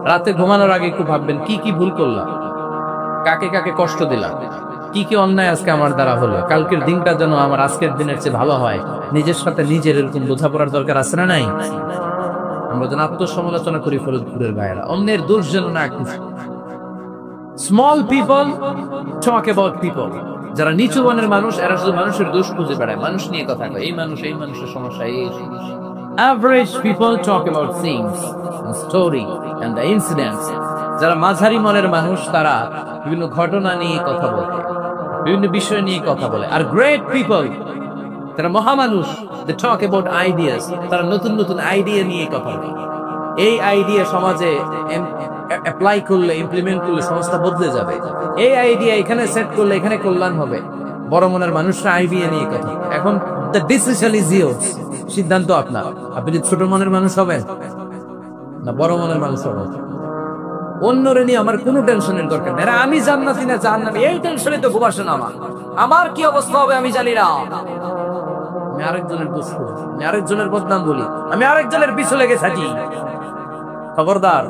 রাতে ঘুমানোর আগে একটু ভাববেন কি কি ভুল করলাম, কাকে কাকে কষ্ট দিলাম, কি কি অন্যায় আজকে আমার দ্বারা হলো, কালকের দিনটা যেন আমার আজকের দিনের চেয়ে ভালো হয়। নিজের সাথে নিজের এরকম বোঝাপড়ার দরকার আছে না নাই? আমরা যেন আত্মসমালোচনা করি ফরিদপুরের ভাইয়েরা, অন্যের দোষ যেন না খুঁজি। Small people talk about people. যারা নিচু মনের মানুষ, এরা শুধু মানুষের দোষ খুঁজে বেড়ায়, মানুষ নিয়ে কথা কয়, এই মানুষ, এই মানুষের সমস্যা, এই সমস্যা। Average people talk about things and story and the incidents. যারা মাঝারি মনের মানুষ, তারা বিভিন্ন ঘটনা নিয়ে কথা বলে, বিভিন্ন বিষয় নিয়ে কথা বলে। আর গ্রেট পিপল, তারা মহামানুষ, they talk about ideas. তারা নতুন নতুন আইডিয়া নিয়ে কথা বলে। এই আইডিয়া সমাজে অ্যাপ্লাই করলে, ইমপ্লিমেন্ট করলে সমাজটা বদলে যাবে। এই আইডিয়া এখানে সেট করলে এখানে কল্যাণ হবে। বড় মনের মানুষরা আইডিয়া নিয়ে কথা। এখন the decision is yours, সিদ্ধান্ত আপনার। আপনি ছোট মনের মানুষ হবেন না বড় মনের মানুষ হবেন। অন্যরে নিয়ে আমার কোনো টেনশনের দরকার নেই। আমি জান্নাতি না জাহান্নামী, এই টেনশনে তো ঘুমাসে না আমার কি অবস্থা হবে আমি জানি না। আমি আরেকজনের দোষ করি, আমি আরেকজনের বদনাম বলি, আমি আরেকজনের পিছু লেগে থাকি। খবরদার,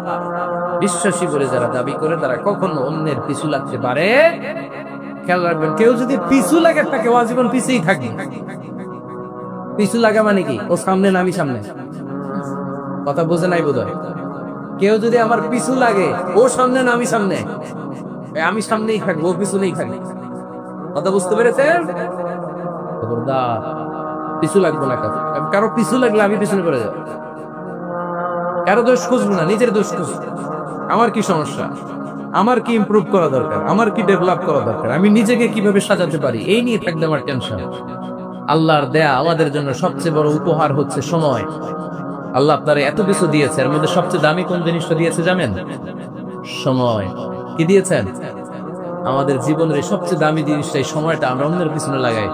বিশ্বাসী বলে যারা দাবি করে তারা কখনো অন্যের পিছু লাগতে পারে। খেয়াল রাখবেন, কেউ যদি পিছু লাগে তাকে আজীবন পিছুই থাকবে। পিছু লাগা মানে কি? ও সামনে না আমি সামনে, কথা বোঝে নাই বোধ হয়। কেউ যদি আমার পিছু লাগে, ও সামনে না আমি সামনে, আমি সামনেই থাকবো, ও পিছনেই থাকবে। কথা বুঝতে পেরেছেন? খবরদার, পিছু লাগবো না কারো। কারো পিছু লাগলে আমি পিছনে পড়ে যাবো। কারো দোষ খুঁজবো না, নিজের দোষ খুঁজবো। আমার কি সমস্যা, আমার কি ইমপ্রুভ করা দরকার, আমার কি ডেভেলপ করা দরকার, আমি নিজেকে কিভাবে সাজাতে পারি, এই নিয়ে থাকলে আমার টেনশন। আল্লাহর দেয়া আমাদের জন্য সবচেয়ে বড় উপহার হচ্ছে সময়। আল্লাহ আপনার এত কিছু দিয়েছে, এর মধ্যে সবচেয়ে দামি কোন জিনিসটা দিয়েছে জানেন? সময়। কি দিয়েছেন? আমাদের জীবনের সবচেয়ে দামি জিনিসটা, এই সময়টা আমরা অন্যের পিছনে লাগাই।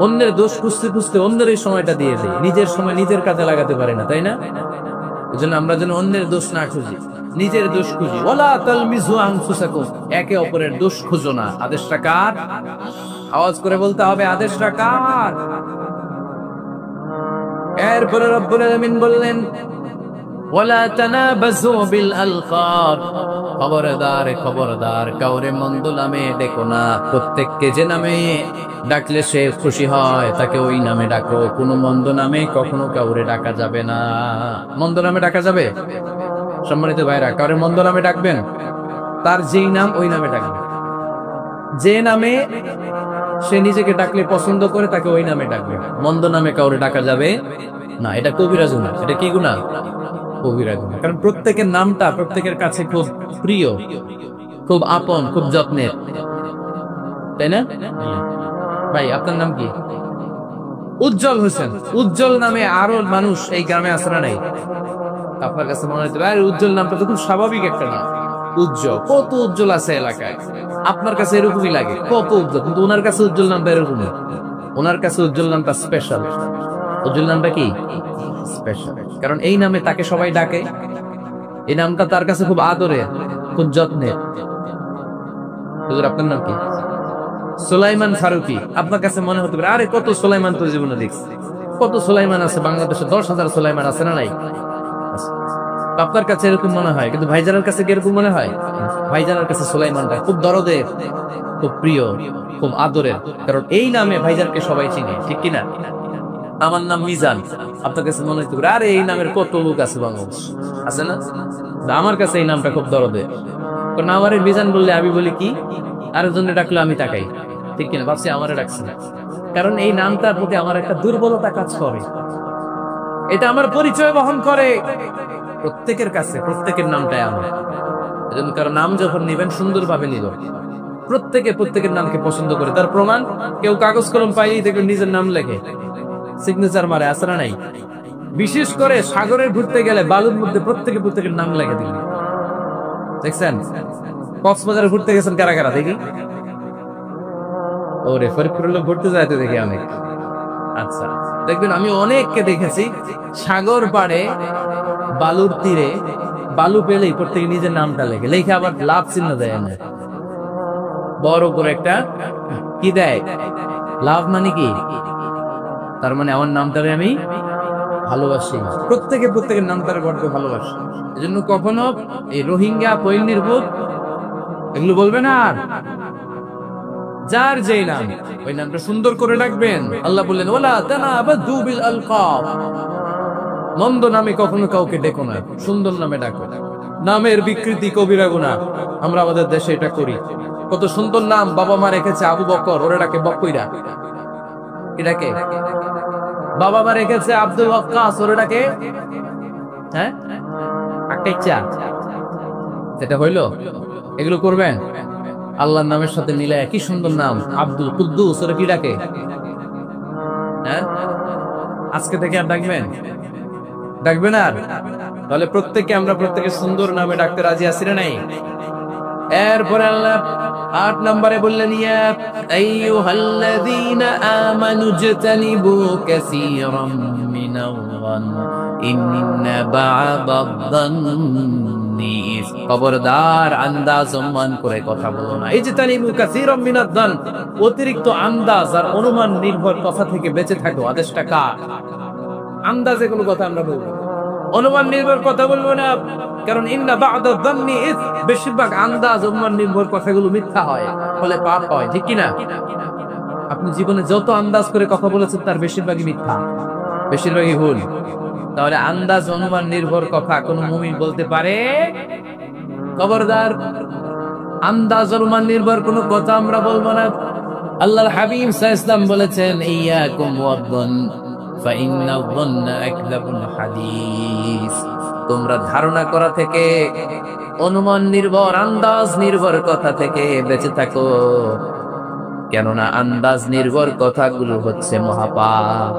অন্যের দোষ খুঁজতে খুঁজতে অন্যের এই সময়টা দিয়ে দিই, নিজের সময় নিজের কাজে লাগাতে পারি না, তাই না? এই জন্য আমরা যেন অন্যের দোষ না খুঁজি, নিজের দোষ খুঁজি। ওয়ালা তালমিজু আনফুসাকুম, একে অপরের দোষ খুঁজো না। আদেশটা কার? আওয়াজ করে বলতে হবে, আদেশটা কার? এরপরে রব্বুল আলামিন বললেন, ওয়ালা তানাবাজু বিল আলকাব, খবরদার খবরদার, কাউরে মন্দ নামে ডেকো না। প্রত্যেককে যে নামে ডাকলে সে খুশি হয়, তাকে ওই নামে ডাকো। কোনো মন্দ নামে কখনো কাউরে ডাকা যাবে না। মন্দ নামে ডাকা যাবে? সম্মানিত ভাইরা, কাউরে মন্দ নামে ডাকবেন, তার যেই নাম ওই নামে ডাকবেন। যে নামে সে নিজেকে ডাকলে পছন্দ করে, তাকে ওই নামে ডাকবে। মন্দ নামে কাউরে ডাকা যাবে না। এটা কবিরা গুনাহ। এটা কি গুনাহ? কবিরা গুনাহ। কারণ প্রত্যেকের নামটা প্রত্যেকের কাছে খুব প্রিয়, খুব আপন, খুব যত্নের, তাই না? ভাই, আপনার নাম কি? উজ্জ্বল হোসেন। উজ্জ্বল নামে আরো মানুষ এই গ্রামে আছে না নাই? আপনার কাছে মনে হতে পারে উজ্জ্বল নামটা তো খুব স্বাভাবিক একটা নাম। উজ্জ্বল, কত উজ্জ্বল আছে এলাকায়। আপনার কাছে এরকমই লাগে, কত উজ্জ্বল, কিন্তু ওনার কাছে উজ্জ্বল নামটা এরকম। ওনার কাছে উজ্জ্বল নামটা স্পেশাল। উজ্জ্বল নামটা কি? স্পেশাল। কারণ এই নামে তাকে সবাই ডাকে। এই নামটা তার কাছে খুব আদরের, খুব যত্নের। আপনার নাম কি? সুলাইমান ফারুকি। আপনার কাছে মনে হতে পারে, আরে কত সুলাইমান তো জীবনে দেখছি, কত সুলাইমান আছে বাংলাদেশে, 10,000 সুলাইমান আছে না নাই? আপনার কাছে এরকম মনে হয়, কিন্তু ভাইজানের কাছে কি এরকম মনে হয়? ভাইজানের কাছে সুলাইমানটা খুব দরদের, খুব প্রিয়, খুব আদরের। কারণ এই নামে ভাইজানকে সবাই চিনে, ঠিক কিনা? আমার নাম মিজান। আপনার কাছে মনে হতে পারে, আরে এই নামের কত লোক আছে বাংলাদেশ, আছে না? আমার কাছে এই নামটা খুব দরদের। কারণ আমার মিজান বললে আমি বলি কি, আরেকজনে ডাকলে আমি তাকাই, ঠিক কিনা? ভাবছি আমারে ডাকছে না, কারণ এই নামটার প্রতি আমার একটা দুর্বলতা কাজ করে। এটা আমার পরিচয় বহন করে প্রত্যেকের কাছে। প্রত্যেকের নামটাই আমার। এজন্য কারো নাম যখন নিবেন সুন্দরভাবে নিল। প্রত্যেকে প্রত্যেকের নামকে পছন্দ করে। তার প্রমাণ, কেউ কাগজ কলম পাইলেই দেখবেন নিজের নাম লেখে, সিগনেচার মারে, আছে না নাই? বিশেষ করে সাগরে ঘুরতে গেলে বালুর মধ্যে প্রত্যেকে প্রত্যেকের নাম লেখে দিবেন। দেখছেন? কক্সবাজারে ঘুরতে গেছেন কারা কারা দেখি? ওরে, ফরিদপুরের লোক ঘুরতে যায় তো দেখি অনেক। আচ্ছা, দেখবেন আমি অনেককে দেখেছি সাগর পাড়ে বালুর তীরে বালু পেলেই প্রত্যেকে নিজের নামটা লেখে, লেখে আবার লাভ চিহ্ন দেয় না, বড় করে একটা কি দেয়, লাভ মানে কি, তার মানে আমার নামটারে আমি ভালোবাসি। প্রত্যেকে প্রত্যেকের নামটারে বড্ড ভালোবাসি। এজন্য কখনো এই রোহিঙ্গা পৈনির্ভূত এগুলো বলবে না। আর যার যেই নাম, ওই নামটা সুন্দর করে রাখবেন। আল্লাহ বললেন ওয়ালা তানাবাদু বিল আলকাব, মন্দ নামে কখনো কাউকে ডেকো না, সুন্দর নামে ডাকো। নামের বিকৃতি কবিরা গুনাহ, আমরা আমাদের দেশে এটা করি। কত সুন্দর নাম বাবা মা রেখেছে, আবু বকর, ওরে ডাকে বকইরা, এটাকে বাবা মা রেখেছে আব্দুল ওয়াক্কাস, ওরে ডাকে হ্যাঁ আকাইচা। এটা হইলো? এগুলো করবেন? আল্লাহর নামের সাথে মিলে কি সুন্দর নাম আব্দুল কুদ্দুস, ওরে কি ডাকে? হ্যাঁ, আজকে থেকে আর ডাকবেন? ডাকবেন আর? তাহলে প্রত্যেককে আমরা প্রত্যেকের সুন্দর নামে ডাকতে রাজি আছি না নাই? এরপরে আল্লাহ 8 নম্বরে বললেন ইয়া আইয়ুহাল্লাযীনা আমানু জতানিবু কাসীরাম মিনাল-যান ইন্না বা'দাদ-যান্নি, খবরদার আন্দাজ অনুমান করে কথা বলো না। ইজতানিবু কাসীরাম মিনাদ-যান, অতিরিক্ত আন্দাজ আর অনুমান নির্ভর কথা থেকে বেঁচে থাকো। আদেশটা কার? আন্দাজে কোনো কথা আমরা বলবো, অনুমান নির্ভর কথা বলবো না। কারণ ইন্না বা'দাদ-যান্নি, বেশিরভাগ আন্দাজ অনুমান নির্ভর কথাগুলো মিথ্যা হয়, ফলে পাপ হয়, ঠিক কি না? আপনি জীবনে যত আন্দাজ করে কথা বলেছেন তার বেশিরভাগই মিথ্যা, বেশিরভাগই ভুল। তাহলে আন্দাজ অনুমান নির্ভর কথা কোন মুমিন বলতে পারে? খবরদার আন্দাজ অনুমান নির্ভর কোন কথা আমরা বলবো না। আল্লাহর হাবিব সাল্লাল্লাহু আলাইহি ওয়াসাল্লাম বলেছেন ইয়াকুম ওয়াদ-যান ফাইন্নাল-যান্না আকযাবুল হাদিস, তোমরা ধারণা করা থেকে, অনুমান নির্ভর আন্দাজ নির্ভর কথা থেকে বেঁচে থাকো, কেননা আন্দাজ নির্ভর কথাগুলো হচ্ছে মহাপাপ।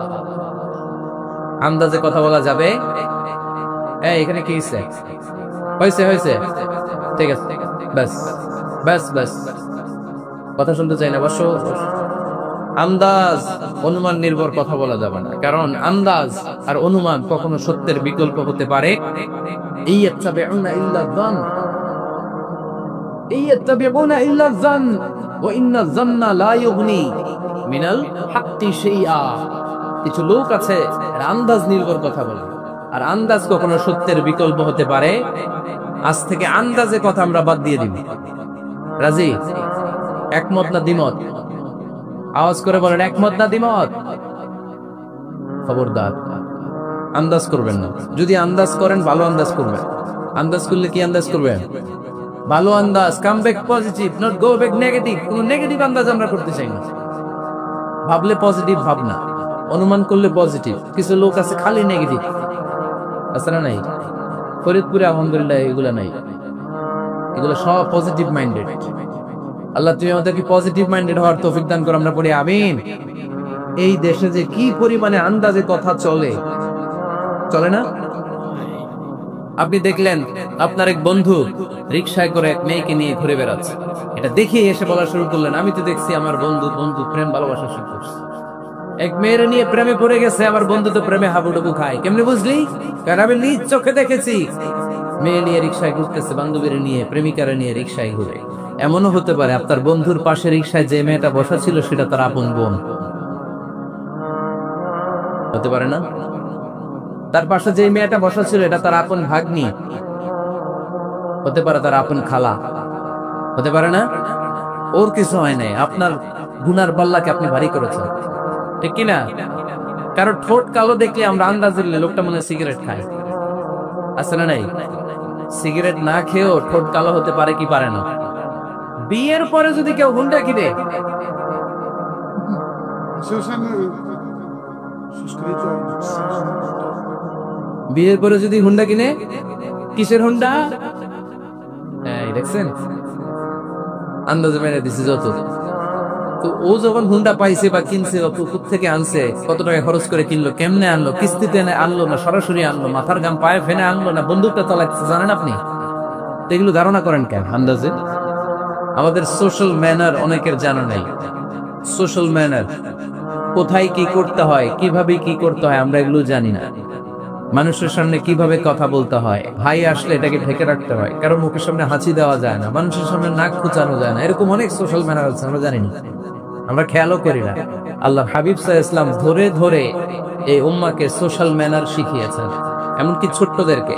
আন্দাজে কথা বলা যাবে? এখানে কি হয়েছে? হয়েছে, ঠিক আছে, ব্যাস ব্যাস ব্যাস, কথা শুনতে চাই না, বসো। আন্দাজ অনুমান নির্ভর কথা বলা যাবে না, কারণ আন্দাজ আর অনুমান কখনো সত্যের বিকল্প হতে পারে। ইয়াত্তাবিউনা ইল্লা-যান, ইয়াত্তাবিউনা ইল্লা-যান ওয়া ইন্নাজ-যান্না লা ইউগনি মিনাল হাক্কি শাইআ। কিছু লোক আছে আন্দাজ নির্ভর কথা বলে, আর আন্দাজ কখনো সত্যের বিকল্প হতে পারে। আজ থেকে আন্দাজে কথা আমরা বাদ দিয়ে দিব। রাজি? একমত না দ্বিমত? আওয়াজ করে বলেন, একমত না দ্বিমত? খবরদার আন্দাজ করবেন না। যদি আন্দাজ করেন ভালো আন্দাজ করবেন। আন্দাজ করলে কি আন্দাজ করবেন? ভালো আন্দাজ, come back positive, not go back negative. কোন নেগেটিভ আন্দাজ আমরা করতে চাই না। ভাবলে পজিটিভ ভাবনা, অনুমান করলে পজিটিভ। কিছু লোক আছে খালি নেগেটিভ, আছে না নাই? ফরিদপুরে আলহামদুলিল্লাহ এগুলা নাই, এগুলো সব পজিটিভ মাইন্ডেড। আল্লাহ তুমি আমাদেরকে পজিটিভ মাইন্ডেড হওয়ার তৌফিক দান করো, আমরা পড়ি আমিন। এই দেশে যে কি পরিমাণে আন্দাজে কথা চলে, চলে না? আপনি দেখলেন আপনার এক বন্ধু রিকশায় করে এক মেয়েকে নিয়ে ঘুরে বেড়াচ্ছে, এটা দেখে এসে বলা শুরু করলেন আমি তো দেখছি আমার বন্ধু প্রেম ভালোবাসা শুরু করছে, এক মেয়ের নিয়ে প্রেমে পড়ে গেছে, আমার বন্ধু তো প্রেমে হাবুডুবু খায়। কেমনে বুঝলি? কারণ আমি নিজ চোখে দেখেছি। মেয়ে নিয়ে রিকশায় ঘুরতেছে, বান্ধবীর নিয়ে, প্রেমিকারা নিয়ে রিকশায় ঘুরে। এমনও হতে পারে আপনার বন্ধুর পাশে রিকশায় যে মেয়েটা বসা ছিল সেটা তার আপন বোন, হতে পারে না? তার পাশে যে মেয়েটা বসা ছিল এটা তার আপন ভাগ্নি, হতে পারে তার আপন খালা, হতে পারে না? ওর কিছু হয় নাই, আপনার গুনার পাল্লাকে আপনি ভারী করেছেন, ঠিক কিনা? কারণ ঠোঁট কালো দেখলে আমরা আন্দাজ দিলে লোকটা মনে হয় সিগারেট খায়, আছে না নাই? সিগারেট না খেয়েও ঠোঁট কালো হতে পারে কি পারে না? বিয়ের পরে যদি কেউ হুন্ডা কিনে, বিয়ের পরে যদি হুন্ডা কিনে, কিসের হুন্ডা? দেখছেন আন্দাজে মেরে দিছে যত। তো ও যখন হুন্ডা পাইছে বা কিনছে, থেকে আনছে, কত টাকা খরচ করে কিনলো, কেমনে আনলো, কিস্তিতে আনলো না সরাসরি আনলো, মাথার গাম পায়ে ফেনে আনলো না বন্দুকটা চালাচ্ছে, জানেন আপনি? এগুলো ধারণা করেন কেন আন্দাজে? আমাদের সোশ্যাল ম্যানার অনেকের জানা নেই। সোশ্যাল ম্যানার, কোথায় কি করতে হয়, কিভাবে কি করতে হয়, আমরা এগুলো জানি না। মানুষের সামনে কিভাবে কথা বলতে হয়, ভাই আসলে এটাকে ঢেকে রাখতে হয়, কারো মুখের সামনে হাঁচি দেওয়া যায় না, মানুষের সামনে নাক খুঁচানো যায় না, এরকম অনেক সোশ্যাল ম্যানার আছে, আমরা জানি না, আমরা খেয়ালও করি না। আল্লাহ হাবিব সাল্লাল্লাহু আলাইহি ওয়াসাল্লাম ধরে ধরে এই উম্মাহকে সোশ্যাল ম্যানার শিখিয়েছেন, এমনকি ছোট্টদেরকে।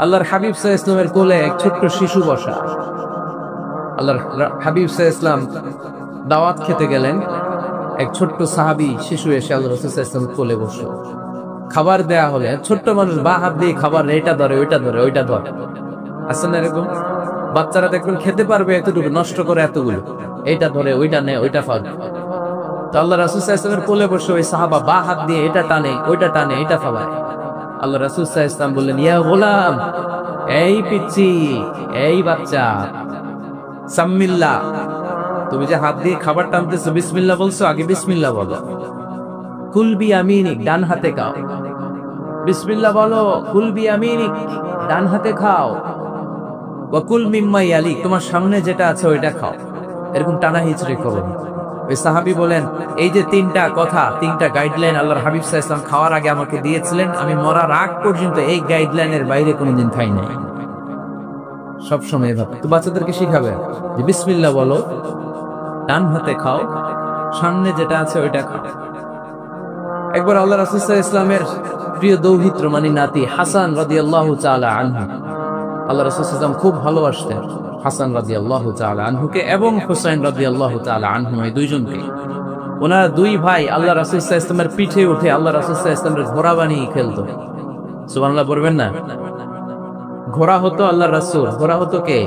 আল্লাহর হাবিব সাল্লাল্লাহু আলাইহি ওয়াসাল্লামের কোলে এক ছোট্ট শিশু বসা। আল্লাহর হাবিব সাল্লাল্লাহু আলাইহি ওয়াসাল্লাম দাওয়াত খেতে গেলেন, এক ছোট্ট সাহাবী শিশু এসে আল্লাহ রাসূল সাল্লাল্লাহু আলাইহি ওয়াসাল্লামের কোলে বসলো। খাবার দেয়া হলে ছোট্ট মানুষ বা হাত দিয়ে খাবার এটা ধরে ওইটা ধরে ওইটা ধরে, আসলে না এরকম বাচ্চারা দেখবেন খেতে পারবে এতটুকু, নষ্ট করে এতগুলো, এইটা ধরে ওইটা নেয় ওইটা ফাঁকে। তো আল্লাহ রাসূল সাল্লাল্লাহু আলাইহি ওয়াসাল্লামের কোলে বসে ওই সাহাবা বা হাত দিয়ে এটা টানে ওইটা টানে এটা ফালায়। আল্লাহ রাসূল সাল্লাল্লাহু আলাইহি ওয়াসাল্লাম বললেন, ইয়া গোলাম, এই পিচ্চি, এই বাচ্চা, সাম্মিল্লাহ, তুমি যে হাত দিয়ে খাবার টানতেছো বিসমিল্লাহ বলছো, আগে বিসমিল্লাহ বলো। কুল বিয়ামিনিক, ডান হাতে খাও, বিসমিল্লাহ বলো। কুল বিয়ামিনিক, ডান হাতে খাও। ওয়া কুল মিম্মা ইয়ালিক, তোমার সামনে যেটা আছে ওইটা খাও। এরকম টানা হিচড়ে করো। ওই সাহাবী বলেন, এই যে তিনটা কথা, তিনটা গাইডলাইন আল্লাহর হাবিব সাল্লাল্লাহু আলাইহি ওয়াসাল্লাম খাওয়ার আগে আমাকে দিয়েছিলেন, আমি মরার আগ পর্যন্ত এই গাইডলাইনের বাইরে কোনোদিন খাই নাই। সবসময় এভাবে তো বাচ্চাদেরকে শিখাবে যে বিসমিল্লাহ বলো, ডান হাতে খাও, সামনে যেটা আছে ওইটা খাও। একবার আল্লাহ রাসূল সাল্লাল্লাহু আলাইহি ওয়াসাল্লামের প্রিয় দৌহিত্র মানে নাতি হাসান রাদিয়াল্লাহু তাআলা আনহু, আল্লাহ রাসূল সাল্লাল্লাহু আলাইহি ওয়াসাল্লাম খুব ভালোবাসতেন হাসান রাদিয়াল্লাহু তাআলা আনহুকে এবং হুসাইন রাদিয়াল্লাহু তাআলা আনহু, এই দুইজনকে। ওনারা দুই ভাই আল্লাহ রাসূল সাল্লাল্লাহু আলাইহি ওয়াসাল্লামের পিঠে উঠে আল্লাহ রাসূল সাল্লাল্লাহু আলাইহি ওয়াসাল্লামের ঘোড়া বানিয়ে খেলতো। সুবহানাল্লাহ বলবেন না? ঘোড়া হতো আল্লাহ রাসূল, ঘোড়া হতো কে?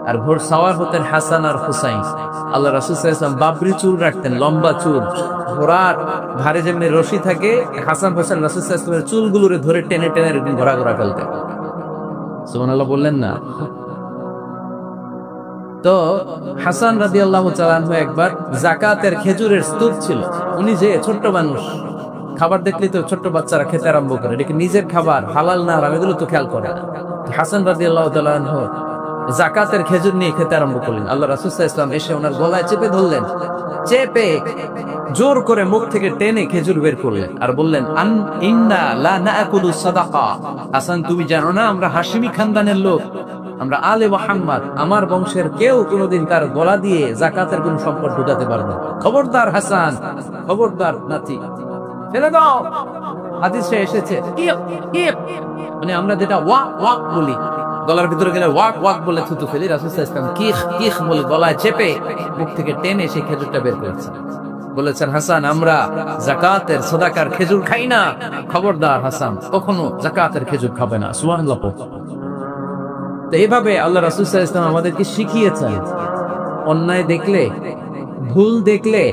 আর ঘোড় সাওয়ার হতেন হাসান আর হুসাইন। আল্লাহ রাসূল সাল্লাল্লাহু আলাইহি ওয়াসাল্লাম বাবরি চুল রাখতেন, লম্বা চুল, ঘোড়ার ধারে যেমনি রশি থাকে, হাসান হোসেন রাসূল সাল্লাল্লাহু আলাইহি ওয়াসাল্লামের চুলগুলোরে ধরে টেনে টেনে এরকম ঘোড়া ঘোড়া ফেলতেন। সুবহানাল্লাহ বললেন না? তো হাসান রাদিয়াল্লাহু তাআলা আনহু একবার যাকাতের খেজুরের স্তূপ ছিল, উনি যে ছোট্ট মানুষ, খাবার দেখলে তো ছোট্ট বাচ্চারা খেতে আরম্ভ করে, এটা কি নিজের খাবার, হালাল না হারাম এগুলো তো খেয়াল করে না। হাসান রাদিয়াল্লাহু তাআলা আনহু যাকাতের খেজুর নিয়ে খেতে আরম্ভ করলেন। আল্লাহ রাসূল সাল্লাল্লাহু আলাইহি ওয়াসাল্লাম এসে ওনার গলায় চেপে ধরলেন, চেপে জোর করে মুখ থেকে টেনে খেজুর বের করলেন আর বললেন, আন ইন্না লা নাকুলু সাদাকা, হাসান তুমি জানো না আমরা হাশিমি খানদানের লোক, আমরা আলে মুহাম্মদ, আমার বংশের কেউ কোনোদিন তার গলা দিয়ে যাকাতের কোন সম্পদ ঢুকাতে পারবে না। খবরদার হাসান, খবরদার নাতি, ফেলে দাও। হাদিসে এসেছে মানে আমরা যেটা ওয়াক ওয়াক বলি, গলার ভিতরে গেলে ওয়াক ওয়াক বলে থুতু ফেলি, রাসূল সাল্লাল্লাহু আলাইহি ওয়াসাল্লাম কিখ কিখ বলে গলায় চেপে মুখ থেকে টেনে সেই খেজুরটা বের করেছেন। বলেছেন, হাসান আমরা যাকাতের সাদাকার খেজুর খাই না, খবরদার হাসান কখনো যাকাতের খেজুর খাবে না। সুবহানাল্লাহ। তো এইভাবে আল্লাহ রাসূল সাল্লাল্লাহু আলাইহি ওয়াসাল্লাম আমাদেরকে শিখিয়েছেন, অন্যায় দেখলে, ভুল দেখলে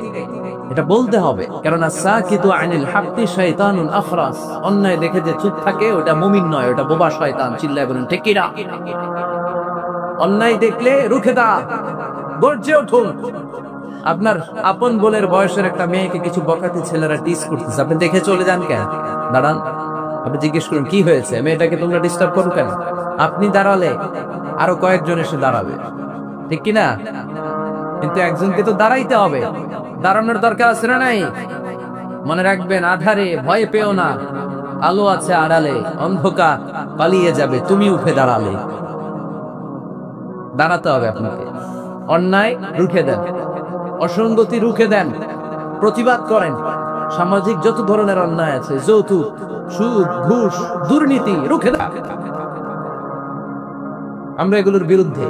এটা বলতে হবে, কারণ সাকিতু আনিল হাক্কি শাইতানুন আখরাস, অন্যায় দেখে যে চুপ থাকে ওটা মুমিন নয়, ওটা বোবা শয়তান। চিল্লায় বলেন ঠিক কি না? অন্যায় দেখলে রুখে দাও, গর্জে উঠুন। আপনার আপন বোনের বয়সের একটা মেয়েকে কিছু বকাতি ছেলেরা টিস করতেছে, আপনি দেখে চলে যান কেন? দাঁড়ান, আপনি জিজ্ঞেস করুন কি হয়েছে, মেয়েটাকে তোমরা ডিস্টার্ব করো কেন? আপনি দাঁড়ালে আরো কয়েকজন এসে দাঁড়াবে, ঠিক কি না? কিন্তু একজনকে তো দাঁড়াইতে হবে, দাঁড়ানোর দরকার আছে না নাই? মনে রাখবেন, আধারে ভয় পেও না, আলো আছে আড়ালে, অন্ধকার পালিয়ে যাবে তুমি উঠে দাঁড়ালে। দাঁড়াতে হবে আপনাকে। অন্যায় রুখে দেন, অসঙ্গতি রুখে দেন, প্রতিবাদ করেন। সামাজিক যত ধরনের অন্যায় আছে, যৌতুক, সুদ, ঘুষ, দুর্নীতি, রুখে দেন। আমরা এগুলোর বিরুদ্ধে।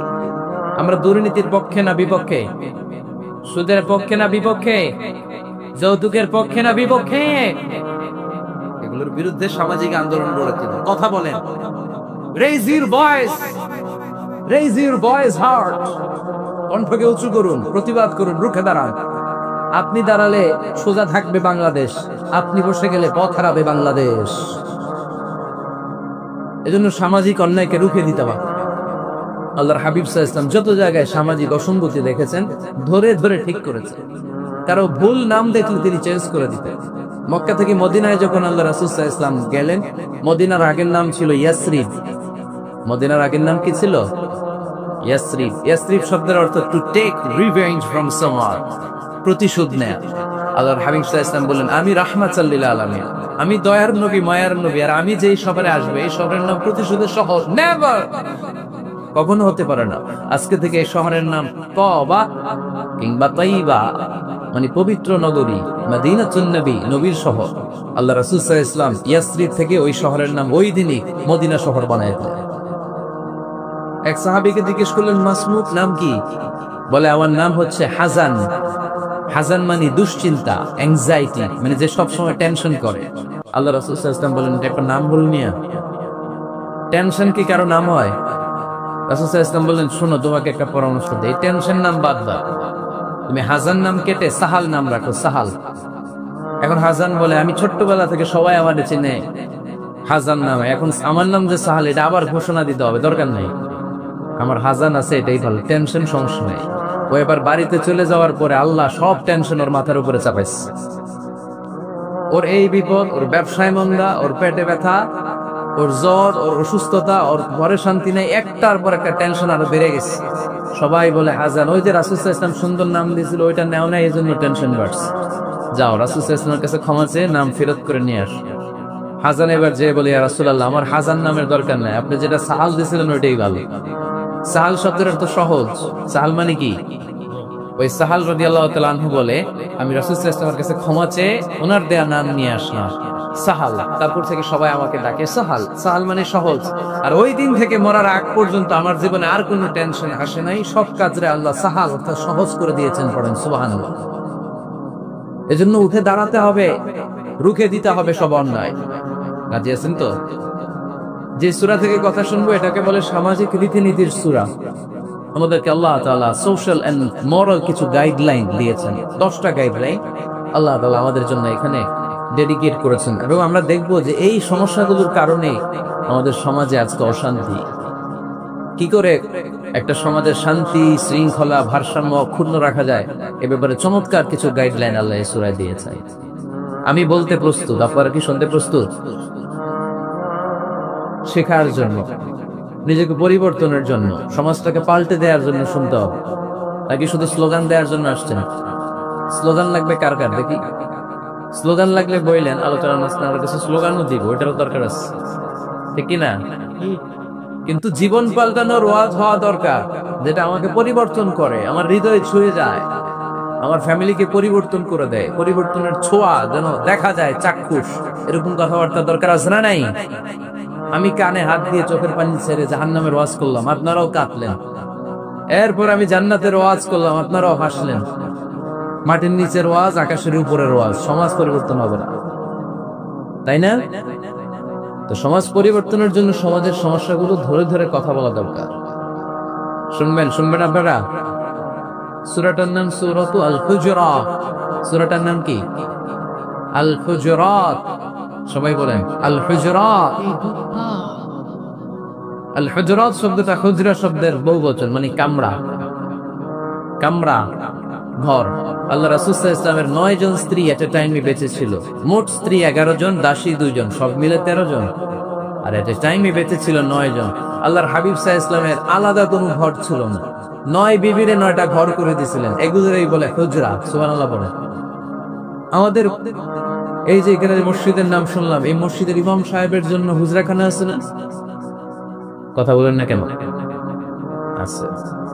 আমরা দুর্নীতির পক্ষে না বিপক্ষে? সুদের পক্ষে না বিপক্ষে? যৌতুকের পক্ষে না বিপক্ষে? এগুলোর বিরুদ্ধে সামাজিক আন্দোলন গড়ে তুলুন, কথা বলেন। Raise your voice, raise your voice heart, কণ্ঠকে উঁচু করুন, প্রতিবাদ করুন, রুখে দাঁড়ান। আপনি দাঁড়ালে সোজা থাকবে বাংলাদেশ, আপনি বসে গেলে পথ হারাবে বাংলাদেশ। এজন্য সামাজিক অন্যায়কে রুখে দিতে হবে। আল্লাহর হাবিব সাল্লাল্লাহু আলাইহি ওয়াসাল্লাম যত জায়গায় সামাজিক অসঙ্গতি দেখেছেন, ধরে ধরে ঠিক করেছেন। কারো ভুল নাম দেখলে তিনি চেঞ্জ করে দিতেন। মক্কা থেকে মদিনায় যখন আল্লাহ রাসূল সাল্লাল্লাহু আলাইহি ওয়াসাল্লাম গেলেন, মদিনার আগের নাম ছিল ইয়াসরিব। মদিনার আগের নাম কি ছিল? ইয়াসরিব। ইয়াসরিব শব্দের অর্থ to take revenge from someone, প্রতিশোধ নেয়া। আল্লাহর হাবিব সাল্লাল্লাহু আলাইহি ওয়াসাল্লাম বললেন, আমি রাহমাতুল লিল আলামিন, আমি দয়ার নবী, মায়ার নবী, আর আমি যেই শহরে আসবে এই শহরের নাম প্রতিশোধের শহর। নেভার, কখনো হতে পারে না। আজকে থেকে এই শহরের নাম তওবা কিংবা তাইবা, মানে পবিত্র নগরী, মদিনাতুন নবী, নবীর শহর। আল্লাহ রাসূল সাল্লাল্লাহু আলাইহি ওয়াসাল্লাম ইয়াসরিব থেকে ওই শহরের নাম ওই দিনই মদিনা শহর বানায় দিলেন। এক সাহাবীকে জিজ্ঞেস করলেন, মাসমুদ নাম কি? বলে, আমার নাম হচ্ছে হাজান। হাজান মানে দুশ্চিন্তা, অ্যাংজাইটি, মানে যে সব সময় টেনশন করে। আল্লাহ রাসূল সাল্লাল্লাহু আলাইহি ওয়াসাল্লাম বলেন, এটা একটা নাম বলনি? টেনশন কি কারো নাম হয়? রাসূল সাল্লাল্লাহু আলাইহি ওয়াসাল্লাম বললেন, শোনো, তোমাকে একটা পরামর্শ দেই, টেনশন নাম বাদ দাও, তুমি হাজান নাম কেটে সাহাল নাম রাখো, সাহাল। এখন হাজান বলে, আমি ছোট্টবেলা থেকে সবাই আমাকে চিনে হাজান নামে, এখন আমার নাম যে সাহাল, এটা আবার ঘোষণা দিতে হবে, দরকার নেই, আমার হাজান আছে, এটাই ভালো, টেনশন সমস্যা নেই। ও এবার বাড়িতে চলে যাওয়ার পরে আল্লাহ সব টেনশন ওর মাথার উপরে চাপাইছে। ওর এই বিপদ, ওর ব্যবসায় মন্দা, ওর পেটে ব্যথা, ওর জ্বর, ওর অসুস্থতা, ওর ঘরে শান্তি নেই, একটার পর একটা টেনশন আরো বেড়ে গেছে। সবাই বলে, হাজান, ওই যে রাসূল সাল্লাল্লাহু আলাইহি ওয়াসাল্লাম সুন্দর নাম দিয়েছিল, ওইটা নেও না, এই জন্য টেনশন বাড়ছে। যাও, রাসূল সাল্লাল্লাহু আলাইহি ওয়াসাল্লামের কাছে ক্ষমা চেয়ে নাম ফেরত করে নিয়ে আস। হাজান এবার যে বলে, ইয়া রাসূলুল্লাহ, আমার হাজান নামের দরকার নাই, আপনি যেটা সাহাল দিয়েছিলেন ওইটাই ভালো। সাহাল শব্দের অর্থ সহজ। সাহাল মানে কি? ওই সাহাল রাদিয়াল্লাহু তাআলা আনহু বলে, আমি রাসূল সাল্লাল্লাহু আলাইহি ওয়াসাল্লামের কাছে ক্ষমা চেয়ে ওনার দেয়া নাম নিয়ে আসলাম, সাহাল। তারপর থেকে সবাই আমাকে ডাকে সাহাল। সাহাল মানে সহজ। আর ওই দিন থেকে মরার আগ পর্যন্ত আমার জীবনে আর কোনো টেনশন আসে নাই, সব কাজরে আল্লাহ সাহাল অর্থাৎ সহজ করে দিয়েছেন। পড়েন সুবহানাল্লাহ। এজন্য উঠে দাঁড়াতে হবে, রুখে দিতে হবে সব অন্যায়। রাজি আছেন তো? যে সূরা থেকে কথা শুনবো এটাকে বলে সামাজিক রীতিনীতির সূরা। আমাদেরকে আল্লাহ তাআলা সোশ্যাল এন্ড মোরাল কিছু গাইডলাইন দিয়েছেন, 10টা গাইডলাইন আল্লাহ তাআলা আমাদের জন্য এখানে ডেডিকেট করেছেন। এবং আমরা দেখব যে এই সমস্যাগুলোর কারণে আমাদের সমাজে আজকে অশান্তি। কি করে একটা সমাজের শান্তি, শৃঙ্খলা, ভারসাম্য ক্ষুণ্ণ রাখা যায়, এ ব্যাপারে চমৎকার কিছু গাইডলাইন আল্লাহ এই সূরায় দিয়েছেন। আমি বলতে প্রস্তুত, আপনারা কি শুনতে প্রস্তুত? শেখার জন্য, নিজেকে পরিবর্তনের জন্য, সমাজটাকে পাল্টে দেওয়ার জন্য শুনতে হবে, নাকি শুধু স্লোগান দেওয়ার জন্য আসছেন? স্লোগান লাগবে কার কার দেখি? স্লোগান লাগলে বইলেন, আলোচনা আপনার কাছে স্লোগানও দিব, এটারও দরকার আছে, ঠিক কিনা? কিন্তু জীবন পাল্টানোর ওয়াজ হওয়া দরকার, যেটা আমাকে পরিবর্তন করে, আমার হৃদয় ছুঁয়ে যায়, আমার ফ্যামিলিকে পরিবর্তন করে দেয়, পরিবর্তনের ছোঁয়া যেন দেখা যায়, চাক্ষুষ। এরকম কথাবার্তা দরকার আছে না নাই? আমি কানে হাত দিয়ে চোখের পানি ছেড়ে জাহান্নামের ওয়াজ করলাম, আপনারাও কাঁদলেন। এরপর আমি জান্নাতের ওয়াজ করলাম, আপনারাও হাসলেন। মাটির নিচের ওয়াজ, আকাশের উপরের ওয়াজ, সমাজ পরিবর্তন হবে না, তাই না? তো সমাজ পরিবর্তনের জন্য সমাজের সমস্যাগুলো ধরে ধরে কথা বলা দরকার। শুনবেন আপনারা? সূরাটার নাম সূরাতু আল হুজুরাত। সূরাটার নাম কি? আল হুজুরাত। সবাই বলেন আল হুজুরাত। আল হুজুরাত শব্দটা হুজরা শব্দের বহুবচন, মানে কামরা। কামরা, ঘর। আল্লাহ রাসূল সাল্লাল্লাহু আলাইহি ওয়াসাল্লামের 9 জন স্ত্রী এট এ টাইমে বেঁচে ছিল। মোট স্ত্রী 11 জন, দাসী 2 জন, সব মিলে 13 জন। আর এট এ টাইমে বেঁচে ছিল 9 জন। আল্লাহর হাবিব সাল্লাল্লাহু আলাইহি ওয়াসাল্লামের আলাদা কোনো ঘর ছিল না। 9 বিবিরে 9টা ঘর করে দিয়েছিলেন। এগুলোই বলে হুজরা। সুবহানাল্লাহ বলেন। আমাদের এই যে এখানে মসজিদের নাম শুনলাম, এই মসজিদের ইমাম সাহেবের জন্য হুজরাখানা আছে না? কথা বলেন না কেন? আছে,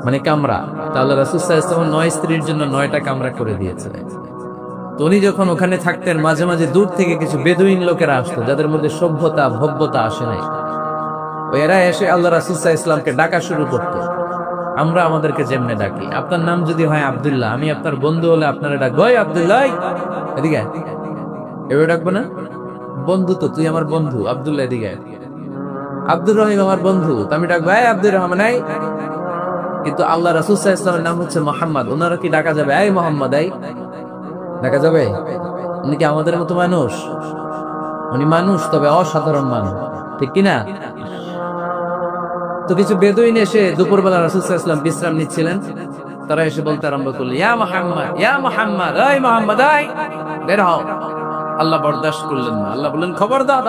মানে কামরা। তাহলে রাসূল সাল্লাল্লাহু আলাইহি ওয়াসাল্লাম 9 স্ত্রীর জন্য 9টা কামরা করে দিয়েছিলেন। তো উনি যখন ওখানে থাকতেন, মাঝে মাঝে দূর থেকে কিছু বেদুইন লোকেরা আসতো, যাদের মধ্যে সভ্যতা ভব্যতা আসে নাই। এরা এসে আল্লাহ রাসূল সাল্লাল্লাহু আলাইহি ওয়াসাল্লামকে ডাকা শুরু করতো। আমরা আমাদেরকে যেমনে ডাকি, আপনার নাম যদি হয় আব্দুল্লাহ, আমি আপনার বন্ধু হলে আপনারা ডাকবো, ওই আব্দুল্লাহ এদিকে, এভাবে ডাকবো না? বন্ধু তো, তুই আমার বন্ধু আব্দুল্লাহ, এদিকে। আব্দুর রহিম আমার বন্ধু, আমি ডাকবো এই আব্দুর রহমান। এই কিন্তু আল্লাহ রাসূল সাল্লাল্লাহু আলাইহি ওয়াসাল্লামের নাম হচ্ছে মুহাম্মদ, ওনারা কি ডাকা যাবে এই মুহাম্মদ? এই ডাকা যাবে? উনি কি আমাদের মতো মানুষ? উনি মানুষ, তবে অসাধারণ মানুষ, ঠিক কিনা? তো কিছু বেদুইন এসে দুপুরবেলা রাসূল সাল্লাল্লাহু আলাইহি ওয়াসাল্লাম বিশ্রাম নিচ্ছিলেন। তারা এসে বলতে আরম্ভ করলো, ইয়া মুহাম্মদ, ইয়া মুহাম্মদ, এই মুহাম্মদ, এই বের হও। আল্লাহ বরদাস্ত করলেন না। আল্লাহ বললেন, খবরদার,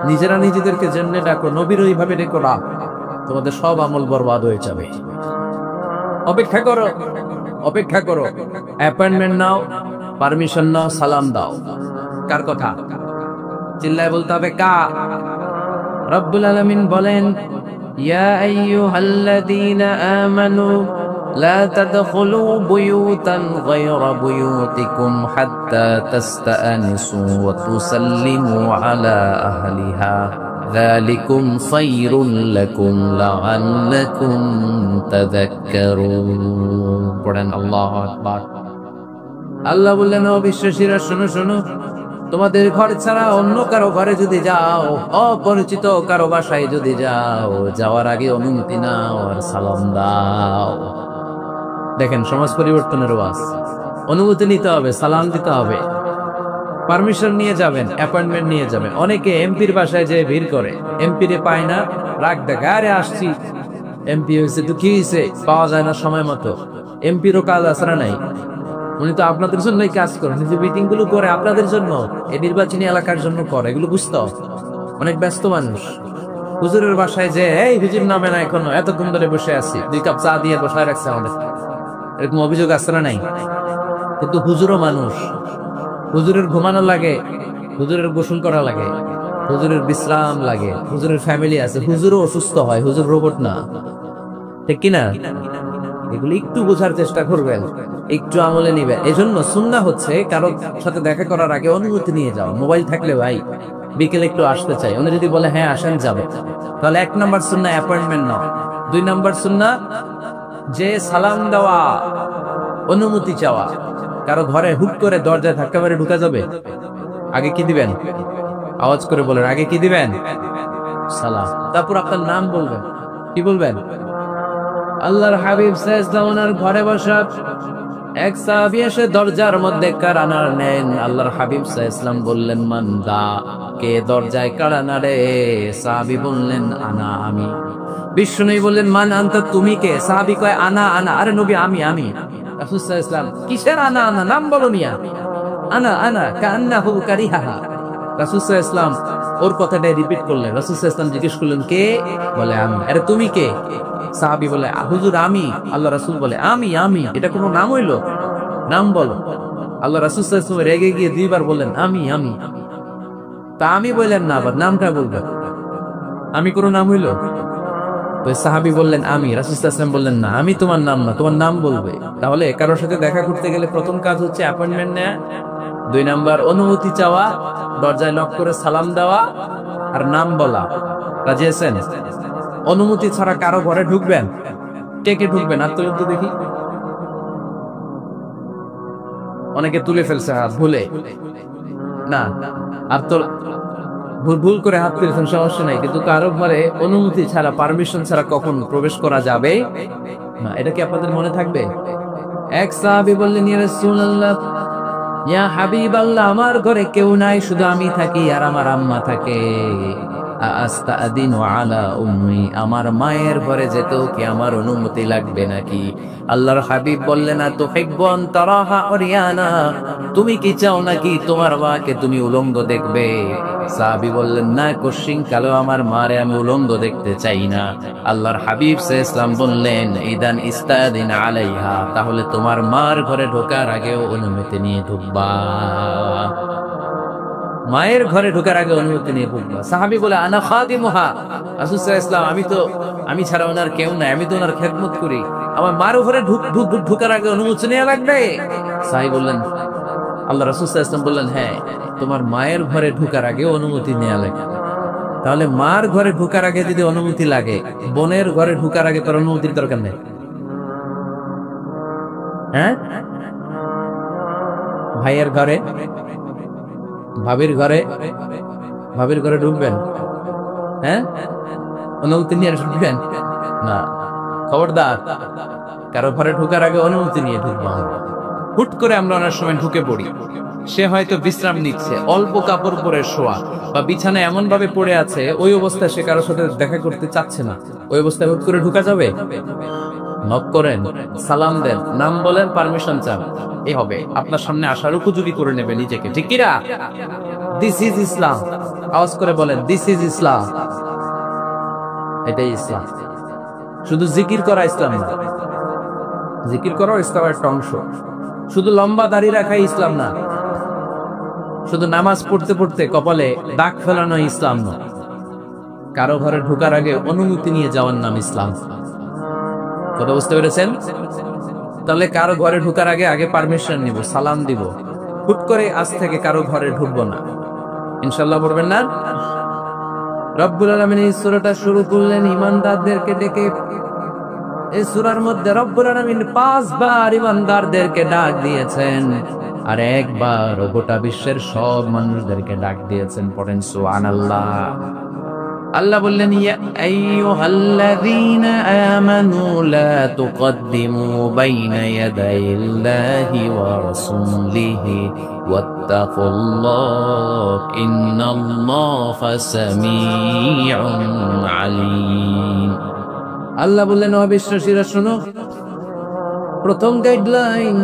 নিজেরা নিজেদেরকে যেমনে ডাকো, নবীর ওইভাবে ডেকো না, তোমাদের সব আমল বরবাদ হয়ে যাবে। অপেক্ষা করো, অপেক্ষা করো, অ্যাপয়েন্টমেন্ট নাও, পারমিশন নাও, সালাম দাও। কার কথা? চিল্লায় বলতে হবে কার? রব্বুল আলামিন বলেন, ইয়া আইয়ুহাল্লাযীনা আমানু লা তাদখুলু বুয়ুতান গায়রা বুয়ুতিকুম হাত্তা তাস্তানিসু ওয়া তুসাল্লিমু আলা আহলিহা যালিকুম খায়রুল লাকুম লাআল্লাকুম তাযাক্কারুন। পড়েন আল্লাহু আকবার। আল্লাহ বললেন, ও বিশ্বাসীরা শোনো শোনো, তোমাদের ঘর ছাড়া অন্য কারো ঘরে যদি যাও, অপরিচিত কারো বাসায় যদি যাও, যাওয়ার আগে অনুমতি নাও আর সালাম দাও। দেখেন সমাজ পরিবর্তনের ওয়াজ। অনুমতি নিতে হবে, সালাম দিতে হবে, পারমিশন নিয়ে যাবেন, অ্যাপয়েন্টমেন্ট নিয়ে যাবেন। অনেকে এমপির বাসায় যেয়ে ভিড় করে, এমপি রে পায় না, রাগ দেখা, আরে আসছি এমপি হয়েছে তো কি হয়েছে, পাওয়া যায় না সময় মতো। এমপিরও কাজ আসরা নাই, উনি তো আপনাদের জন্যই কাজ করেন, যে মিটিং গুলো করে আপনাদের জন্য, এই নির্বাচনী এলাকার জন্য করে, এগুলো বুঝতো। অনেক ব্যস্ত মানুষ। হুজুরের বাসায় যে এই হুজুর নামে না এখনো, এতক্ষণ ধরে বসে আছি, 2 কাপ চা দিয়ে বসায় রাখছে আমাদের, এরকম অভিযোগ আসরা নাই। কিন্তু হুজুরও মানুষ, হুজুরের ঘুমানো লাগে, হুজুরের গোসল করা লাগে, হুজুরের বিশ্রাম লাগে, হুজুরের ফ্যামিলি আছে, হুজুরও অসুস্থ হয়, হুজুর রোবট না, ঠিক কিনা? এগুলো একটু বোঝার চেষ্টা করবেন, একটু আমলে নিবেন। এজন্য সুন্নাহ হচ্ছে কারো সাথে দেখা করার আগে অনুমতি নিয়ে যাও। মোবাইল থাকলে ভাই বিকেলে একটু আসতে চাই, উনি যদি বলে হ্যাঁ আসেন যাবে, তাহলে 1 নাম্বার সুন্নাহ অ্যাপয়েন্টমেন্ট নাও। 2 নাম্বার সুন্নাহ যে সালাম দেওয়া, অনুমতি চাওয়া। কারো ঘরে হুট করে দরজায় ধাক্কা মেরে ঢুকা যাবে, আগে কি দিবেন? আওয়াজ করে বলেন, আগে কি দিবেন? সালাম। তারপর আপনার নাম বলবেন। কি বলবেন? আল্লাহর হাবিব সাল্লাল্লাহু আলাইহি ওয়াসাল্লাম ঘরে বসা এক সাহাবী এসে দরজার মধ্যে কাড়া নেন। আল্লাহর হাবিব সাল্লাল্লাহু আলাইহি ওয়াসাল্লাম বললেন, মান দা, কে দরজায় কাড়া নাড়ে? সাহাবী বললেন, আনা, আমি। বিশ্বনবী বললেন, মান আনতা, তুমি কে? সাহাবী কয়, আনা আনা। আরে নবী আমি। রাসূল সাল্লাল্লাহু আলাইহি ওয়াসাল্লাম, কিসের আনা আনা, নাম বলো মিয়া। আনা কান্নাহু কারিহাহা। রাসূল সাল্লাল্লাহু আলাইহি ওয়াসাল্লাম ওর কথাটা রিপিট করলেন। রাসূল সাল্লাল্লাহু আলাইহি ওয়াসাল্লাম জিজ্ঞেস করলেন, কে? বলে আমি। আরে তুমি কে? সাহাবী বলে, হুজুর আমি। আল্লাহ রাসূল বলে, আমি। এটা কোনো নাম হইলো? নাম বলো। আল্লাহ রাসূল সাল্লাল্লাহু আলাইহি ওয়াসাল্লাম রেগে গিয়ে 2 বার বললেন, আমি। তা আমি বললেন না, আবার নামটা বলবেন। আমি কোনো নাম হইলো? তো সাহাবী বললেন আমি। রাসূল সাল্লাল্লাহু আলাইহি ওয়াসাল্লাম বললেন, না, আমি তোমার নাম না, তোমার নাম বলবে। তাহলে কারোর সাথে দেখা করতে গেলে প্রথম কাজ হচ্ছে অ্যাপয়েন্টমেন্ট নেওয়া, 2 নাম্বার অনুমতি চাওয়া, দরজায় নক করে সালাম দেওয়া, আর নাম বলা। রাজি আছেন? অনুমতি ছাড়া কারো ঘরে ঢুকবেন? কে ঢুকবেন? আর তুলে তো দেখি। অনেকে তুলে ফেলছে হাত ভুলে, না আর তো ভুল করে হাত তুলেছেন, সমস্যা নাই, কিন্তু কারো ঘরে অনুমতি ছাড়া, পারমিশন ছাড়া কখন প্রবেশ করা যাবে না, এটা কি আপনাদের মনে থাকবে? এক সাহাবী বললেন, ইয়া রাসূলুল্লাহ, ইয়া হাবিবাল্লাহ, আমার ঘরে কেউ নাই, শুধু আমি থাকি আর আমার আম্মা থাকে। আস্তাদিনু আলা উম্মি, আমার মায়ের ঘরে যেতেও কি আমার অনুমতি লাগবে নাকি? আল্লাহর হাবিব বললেন, আতুহিব্বুন তারাহা উরিয়ানা, তুমি কি চাও নাকি তোমার মাকে তুমি উলঙ্গ দেখবে? সাহাবী বললেন, না, কোশ্চিন কালো আমার মারে আমি উলঙ্গ দেখতে চাই না। আল্লাহর হাবিব সাল্লাল্লাহু আলাইহি ওয়াসাল্লাম বললেন, ইদান ইস্তাদিন আলাইহা, তাহলে তোমার মার ঘরে ঢোকার আগেও অনুমতি নিয়ে ঢুকবা। মায়ের ঘরে ঢোকার আগে অনুমতি নিয়ে ঢুকবা। সাহাবী বলে, আনা খাদিমুহা, রাসূল সাল্লাল্লাহু আলাইহি ওয়াসাল্লাম, আমি ছাড়া ওনার কেউ নাই, আমি তো ওনার খেদমত করি, আমার মার ঘরে ঢোকার আগে অনুমতি নেওয়া লাগবে? সাহাবী বললেন, আল্লাহ রাসূল সাল্লাল্লাহু আলাইহি ওয়াসাল্লাম বললেন, হ্যাঁ, তোমার মায়ের ঘরে ঢোকার আগে অনুমতি নেওয়া লাগবে। তাহলে মার ঘরে ঢোকার আগে যদি অনুমতি লাগে, বোনের ঘরে ঢোকার আগে তোর অনুমতির দরকার নেই? হ্যাঁ, ভাইয়ের ঘরে, ভাবির ঘরে ঢুকবেন? হ্যাঁ, অনুমতি নিয়ে ঢুকবেন না? খবরদার, কারো ঘরে ঢোকার আগে অনুমতি নিয়ে ঢুকবো। হুট করে আমরা অনেক সময় ঢুকে পড়ি, সে হয়তো বিশ্রাম নিচ্ছে, অল্প কাপড় পরে শোয়া, বা বিছানায় এমন ভাবে পড়ে আছে, ওই অবস্থায় সে কারোর সাথে দেখা করতে চাচ্ছে না, ওই অবস্থায় হুট করে ঢুকা যাবে? নক করেন, সালাম দেন, নাম বলেন, পারমিশন চান, এই হবে। আপনার সামনে আসার উপযোগী করে নেবে নিজেকে, ঠিক কিনা? দিস ইজ ইসলাম। আওয়াজ করে বলেন, দিস ইজ ইসলাম। এটাই ইসলাম। শুধু জিকির করা ইসলাম না, জিকির করাও ইসলামের একটা অংশ। শুধু লম্বা দাড়ি রাখাই ইসলাম না, শুধু নামাজ পড়তে পড়তে কপালে দাগ ফেলানো ইসলাম না, কারো ঘরে ঢোকার আগে অনুমতি নিয়ে যাওয়ার নাম ইসলাম। কথা বুঝতে পেরেছেন? তাহলে কারো ঘরে ঢোকার আগে আগে পারমিশন নিব, সালাম দিব, হুট করে আজ থেকে কারো ঘরে ঢুকবো না, ইনশাল্লাহ পড়বেন না? রব্বুল আলামিন এই সূরাটা শুরু করলেন ঈমানদারদেরকে ডেকে। এই সূরার মধ্যে রব্বুল আলামিন 5 বার ঈমানদারদেরকে ডাক দিয়েছেন, আর একবার গোটা বিশ্বের সব মানুষদেরকে ডাক দিয়েছেন। পড়েন সুবহানাল্লাহ। আল্লাহ বললেন, ইয়া আইয়ুহাল্লাযীনা আমানু লা তুকদ্দিমু বাইনা ইয়াদাইল্লাহি ওয়া রাসূলিহি ওয়াত্তাকুল্লাহ ইন্নাল্লাহা সামিউন আলীম। আল্লাহ বললেন, ও বিশ্বাসীরা শোনো, প্রথম গাইডলাইন,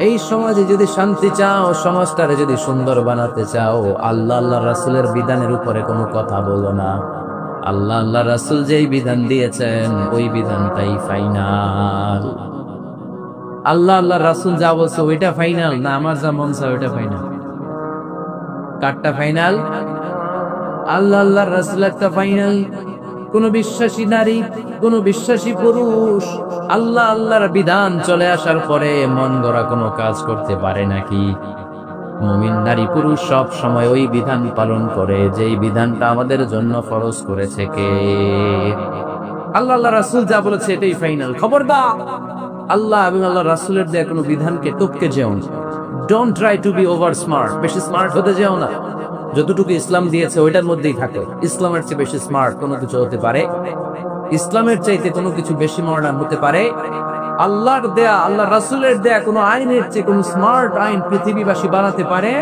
এই সমাজে যদি শান্তি চাও, সমাজটারে যদি সুন্দর বানাতে চাও, আল্লাহ আল্লাহ রাসূলের বিধানের উপরে কোনো কথা বলো না। আল্লাহ আল্লাহ রাসূল যেই বিধান দিয়েছেন ওই বিধানটাই ফাইনাল। আল্লাহ আল্লাহ রাসূল যা বলছে ওইটা ফাইনাল না, আমার যা মন চায় ওইটা ফাইনাল? কারটা ফাইনাল? আল্লাহ আল্লাহ রাসূল একটা ফাইনাল। কোন বিশ্বাসী নারী, কোন বিশ্বাসী পুরুষ আল্লাহ আল্লাহর বিধান চলে আসার পরে মন গড়া কোনো কাজ করতে পারে নাকি? মুমিন নারী পুরুষ সব সময় ওই বিধান পালন করে যেই বিধানটা আমাদের জন্য ফরজ করেছে কে? আল্লাহ আল্লাহ রাসূল যা বলেছে এটাই ফাইনাল। খবরদার আল্লাহ এবং আল্লাহ রাসূলের দেয়া কোনো বিধানকে টপকে যেও না। Don't try to be over smart, বেশি স্মার্ট হতে যেও না। যতটুকু ইসলাম দিয়েছে ওইটার মধ্যেই থাকো। ইসলামের চেয়ে বেশি স্মার্ট কোনো কিছু হতে পারে? ইসলামের চাইতে কোনো কিছু বেশি মডার্ন হতে পারে? আল্লাহর দেয়া, আল্লাহ রাসূলের দেয়া কোনো আইনের চেয়ে কোনো স্মার্ট আইন পৃথিবীবাসী বানাতে পারে?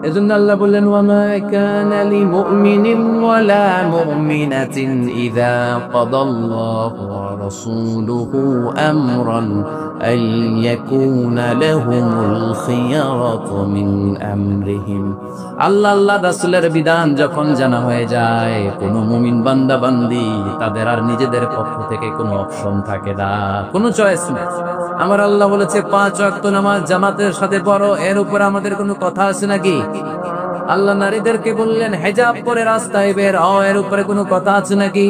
এজন্য আল্লাহ বললেন, ওয়ামা কানা লিমুমিনিন ওয়ালা মুমিনাতিন ইযা কাদাল্লাহু ওয়া রাসূলুহু আমরান আন ইয়াকুনা লাহুমুল খিয়ারাতু মিন আমরিহিম। আল্লাহ আল্লাহ রাসূলের বিধান যখন জানা হয়ে যায়, কোন মুমিন বান্দা বান্দি তাদের আর নিজেদের পক্ষ থেকে কোনো অপশন থাকে না, কোনো চয়েস নেই। আমার আল্লাহ বলেছে 5 ওয়াক্ত নামাজ জামাতের সাথে পড়ো, এর উপর আমাদের কোনো কথা আছে নাকি? আল্লাহ নারীদেরকে বললেন হিজাব পরে রাস্তায় বের হও, এর উপরে কোনো কথা আছে নাকি?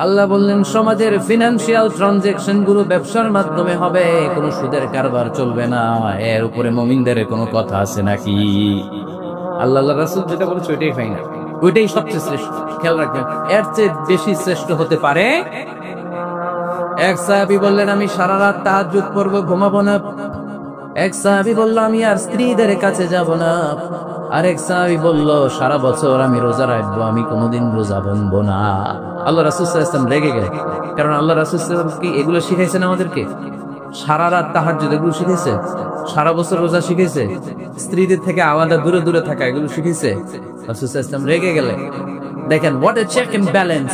আল্লাহ বললেন সমাজের ফিনান্সিয়াল ট্রানজাকশন গুলো ব্যবসার মাধ্যমে হবে, কোনো সুদের কারবার চলবে না, এর উপরে মুমিনদের কোনো কথা আছে নাকি? আল্লাহ আল্লাহ রাসূল যেটা বলেছে ওইটাই ফাইনাল, ওইটাই সবচেয়ে শ্রেষ্ঠ। খেয়াল রাখবেন, এর চেয়ে বেশি শ্রেষ্ঠ হতে পারে? এক সাহাবী বললেন, আমি সারা রাত তাহাজ্জুদ পড়ব, ঘুমাবো না। এক সাহাবী বলল, আমি আর স্ত্রীদের কাছে যাব না। আরেক সাহাবী বলল, সারা বছর আমি রোজা রাখবো, আমি কোনোদিন রোজা ভাঙবো না। আল্লাহ রাসূল সাল্লাল্লাহু আলাইহি ওয়াসাল্লাম রেগে গেলেন, কারণ আল্লাহ রাসূল সাল্লাল্লাহু আলাইহি ওয়াসাল্লাম কি এগুলো শিখাইছেন আমাদেরকে? সারা রাত তাহাজ্জুদ এগুলো শিখাইছে? সারা বছর রোজা শিখাইছে? স্ত্রীদের থেকে আলাদা দূরে দূরে থাকা এগুলো শিখাইছে? রাসূল সাল্লাল্লাহু আলাইহি ওয়াসাল্লাম রেগে গেলেন। দেখেন what a check and balance,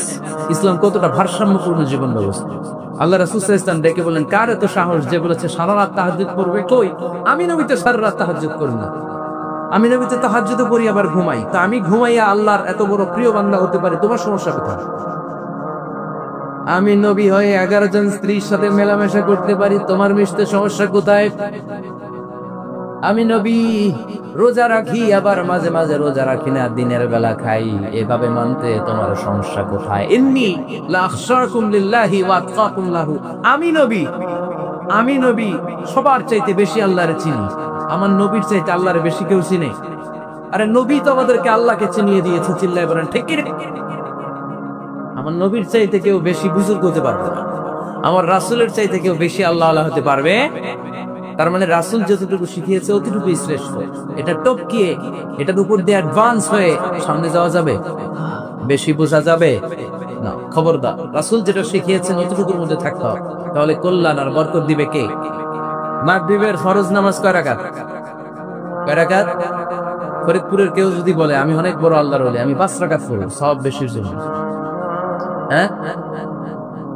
Islam কতটা ভারসাম্যপূর্ণ জীবন ব্যবস্থা। আল্লাহ রাসূল সাল্লাল্লাহু আলাইহি ওয়াসাল্লাম ডেকে বলেন, কার এত সাহস যে বলেছে সারা রাত তাহাজ্জুদ পড়বে? কই, আমি নবী তো সারা রাত তাহাজ্জুদ করি না, আমি নবী তো তাহাজ্জুদ পড়ি আবার ঘুমাই, তো আমি ঘুমাইয়া আল্লাহর এত বড় প্রিয় বান্দা হতে পারি, তোমার সমস্যা কোথায়? আমি নবী হয়ে 11 জন স্ত্রীর সাথে মেলামেশা করতে পারি, তোমার মিশতে সমস্যা কোথায়? আমি নবী রোজা রাখি, আবার মাঝে মাঝে রোজা রাখি না, দিনের বেলা খাই, এভাবে মানতে তোমার সমস্যা কোথায়? ইন্নী লা আখশাকুম লিল্লাহি ওয়া আতকাকুম লাহু। আমি নবী সবার চাইতে বেশি আল্লাহরে চিনি, আমার নবীর চাইতে আল্লাহরে বেশি কেউ চিনে? আরে নবী তো আমাদেরকে আল্লাহকে চিনিয়ে দিয়েছে, চিল্লায় বলেন ঠিক কি? আমার নবীর চাইতে কেউ বেশি বুজুর্গ হতে পারবে না, আমার রাসূলের চাইতে কেউ বেশি আল্লাহ আল্লাহ হতে পারবে? তার মানে রাসূল যতটুকু শিখিয়েছে অতটুকুই শ্রেষ্ঠ। এটা টপকিয়ে, এটার উপর দিয়ে অ্যাডভান্স হয়ে সামনে যাওয়া যাবে? বেশি বোঝা যাবে না। খবরদার, রাসূল যেটা শিখিয়েছেন অতটুকুর মধ্যে থাকতে হবে, তাহলে কল্যাণ আর বরকত দিবে কে? মাগরিবের ফরজ নামাজ কয় রাকাত? কয় রাকাত? ফরিদপুরের কেউ যদি বলে আমি অনেক বড় আল্লাহর ওলি, আমি 5 রাকাত পড়ব, সব বেশির জন্য, হ্যাঁ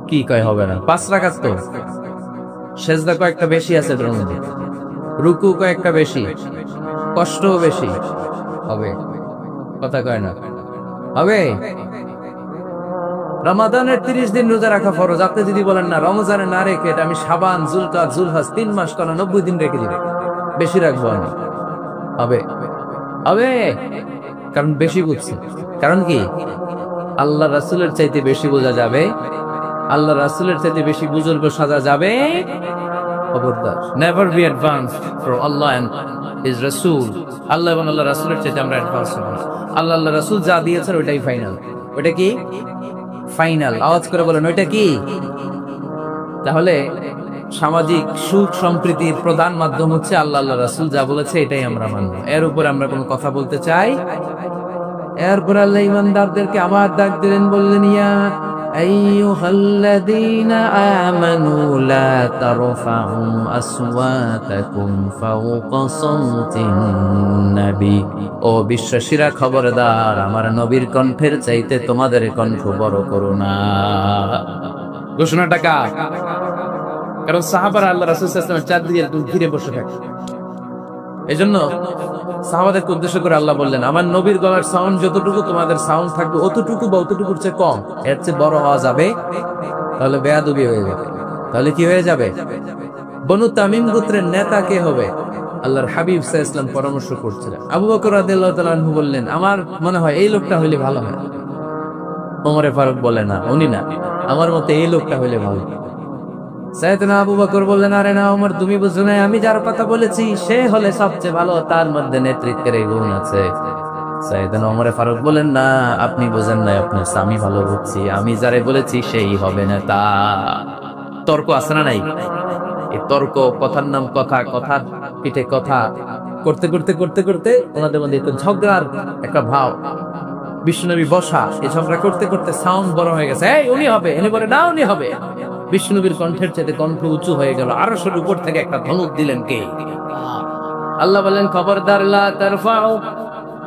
কি কয় হবে না? 5 রাকাত তো, সেজদা কয়েকটা বেশি আছে এর মধ্যে, রুকু কয়েকটা বেশি, কষ্টও বেশি, হবে? কথা কয় না, হবে? রমাদানের 30 দিন রোজা রাখা ফরজ। আপনি যদি বলেন না রমজানে না রেখে এটা আমি শাবান, জুলকাদ, জুলহাজ 3 মাস করা 90 দিন রেখে দিবে, বেশি রাখবো আমি, হবে হবে, কারণ বেশি বুঝছে। কারণ কি? আল্লাহ রাসূলের চাইতে বেশি বোঝা যাবে, আল্লাহ রাসূলের চাইতে বেশি বুজুর্গ সাজা যাবে। খবরদার, নেভার বি অ্যাডভান্সড ফর আল্লাহ এন্ড হিজ রাসূল। আল্লাহ এবং আল্লাহ রাসূলের চাইতে আমরা অ্যাডভান্স হব না। আল্লাহ আল্লাহ রাসূল যা দিয়েছেন ওইটাই ফাইনাল। ওইটা কি ফাইনাল? আওয়াজ করে বলেন ওইটা কি? তাহলে সামাজিক সুখ সম্প্রীতির প্রধান মাধ্যম হচ্ছে আল্লাহ আল্লাহ রাসূল যা বলেছে এটাই আমরা মানব। এর উপর আমরা কোনো কথা বলতে চাই? এরপর আল্লাহ ইমানদারদেরকে আবার ডাক দিলেন, বললেন ইয়া আইয়ুহাল্লাযীনা আমানু লা তারফাউ আসওয়াতাকুম ফাওকা সাওতিন নবী। ও বিশ্বাসীরা খবরদার, আমার নবীর কণ্ঠের চাইতে তোমাদের কণ্ঠ বড় করো না। ঘোষণাটা কার? কারণ সাহাবারা আল্লাহ রাসূল সাল্লাল্লাহু আলাইহি ওয়াসাল্লামের চারদিকে ঘিরে বসে থাকে। এজন্য সাহাবাদেরকে উদ্দেশ্য করে আল্লাহ বললেন, আমার নবীর গলার সাউন্ড যতটুকু তোমাদের সাউন্ড থাকবে অতটুকু বা অতটুকুর চেয়ে কম, এর চেয়ে বড় হওয়া যাবে তাহলে বেয়াদবি হয়ে যাবে। তাহলে কি হয়ে যাবে? বনু তামিম গোত্রের নেতা কে হবে? আল্লাহর হাবিব সাল্লাল্লাহু আলাইহি ওয়াসাল্লাম পরামর্শ করছিলেন। আবু বকর রাদিয়াল্লাহু তাআলা আনহু বললেন, আমার মনে হয় এই লোকটা হইলে ভালো হয়। ওমর ফারুক বলে, না উনি না, আমার মতে এই লোকটা হইলে ভালো। সাইয়েদনা আবু বকর বললেন, আরে না ওমর, তুমি বুঝো না, আমি যার কথা বলেছি সে হলে সবচেয়ে ভালো, তার মধ্যে নেতৃত্বের এই গুণ আছে। সাইয়েদনা ওমর ফারুক বলেন, না আপনি বোঝেন না, আপনার আমি ভালো বুঝছি, আমি যারে বলেছি সেই হবে নেতা। তর্ক আছে না নাই? এই তর্ক, কথার নাম কথা, কথার পিঠে কথা করতে করতে করতে করতে ওনাদের মধ্যে একটা ঝগড়ার একটা ভাব। বিশ্বনবী বসা, এই ঝগড়া করতে করতে সাউন্ড বড় হয়ে গেছে, এই উনি হবে, এনে বলে না উনি হবে। বিষ্ণুবীর কণ্ঠের চাইতে কণ্ঠ উঁচু হয়ে গেল, আরশের উপর থেকে একটা ধনুক দিলেন কে? আল্লাহ বলেন, খবরদার লা তারফাউ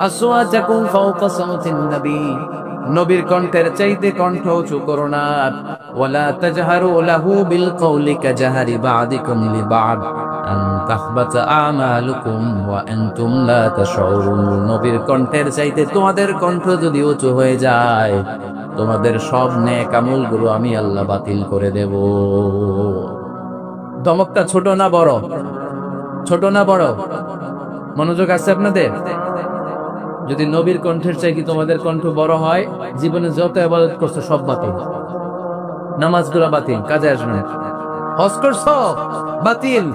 আসওয়াতাকুম ফাওকা সাওতিন নবী, নবীর কণ্ঠের চাইতে কণ্ঠ উঁচু করো না। ওয়ালা তাজহারু লাহু বিল কওলি কাজহারি বা'দিকুম লিবা'দ আন তাহবাতা আমালুকুম ওয়া আনতুম লা তাশউরুন। নবীর কণ্ঠের চাইতে তোমাদের কণ্ঠ যদি উঁচু হয়ে যায়, তোমাদের সব নেক আমলগুলো আমি আল্লাহ বাতিল করে দেব। ধমকটা ছোট না বড়? ছোট না বড়? মনোযোগ আছে আপনাদের? যদি নবীর কণ্ঠের চাইতে তোমাদের কণ্ঠ বড় হয়, জীবনে যত ইবাদত করছো সব বাতিল, নামাজগুলো বাতিল, কাজে আসবে না। হজ করছো বাতিল,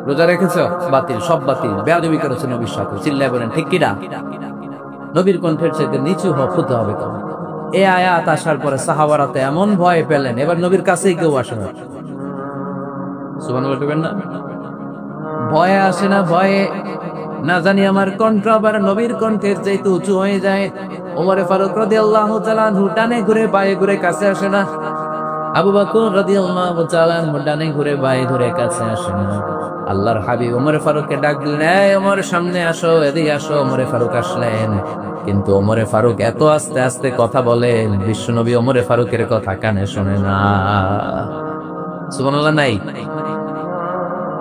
রোজা রেখেছো বাতিল, সব বাতিল। বেয়াদবি করেছো নবীর সাথে, চিল্লায় বলেন ঠিক কিনা? নবীর কণ্ঠের চাইতে নিচু হতে হবে তোমার। এই আয়াত আসার পরে সাহাবারা তো এমন ভয় পেলেন, এবার নবীর কাছেই কেউ আসে না। সুবহানাল্লাহ বলবেন না? ভয়ে আসে না, ভয়ে না জানি আমার কণ্ঠ আবার নবীর কণ্ঠের চাইতে উঁচু হয়ে যায়। ওমর ফারুক রাদিয়াল্লাহু তাআলা আনহু ডানে ঘুরে বায়ে ঘুরে কাছে আসে না। আবু বকর রাদিয়াল্লাহু তাআলা আনহু ডানে ঘুরে বায়ে ঘুরে কাছে আসে না। আল্লাহর হাবিব ওমর ফারুককে ডাক দিলেন, এই ওমর সামনে আসো, এদিকে আসো। ওমর ফারুক আসলেন, কিন্তু ওমর ফারুক এত আস্তে আস্তে কথা বলেন, বিশ্বনবী ওমর ফারুকের কথা কানে শোনে না। সুবহানাল্লাহ নাই?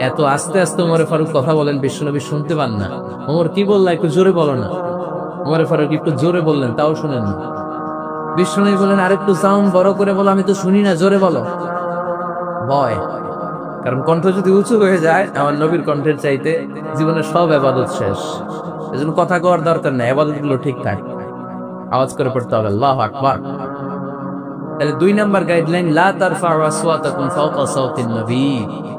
এত আস্তে আস্তে ওমর ফারুক কথা বলেন, বিশ্বনবী শুনতে পান না। ওমর কি বললা, একটু জোরে বলো না। ওমর ফারুক একটু জোরে বললেন, তাও শুনেন না। বিশ্বনবী বলেন, আরেকটু সাউন্ড বড় করে বলো, আমি তো শুনি না, জোরে বলো। ভয়, কারণ কণ্ঠ যদি উঁচু হয়ে যায় আমার নবীর কণ্ঠের চাইতে, জীবনের সব ইবাদত শেষ। এজন্য কথা কওয়ার দরকার নেই, ইবাদত গুলো ঠিকঠাক আওয়াজ করে পড়তে হবে, আল্লাহু আকবার। তাহলে 2 নাম্বার গাইডলাইন, লা তারফাউ আসওয়াতাকুম ফাওকা সাওতিন নবী,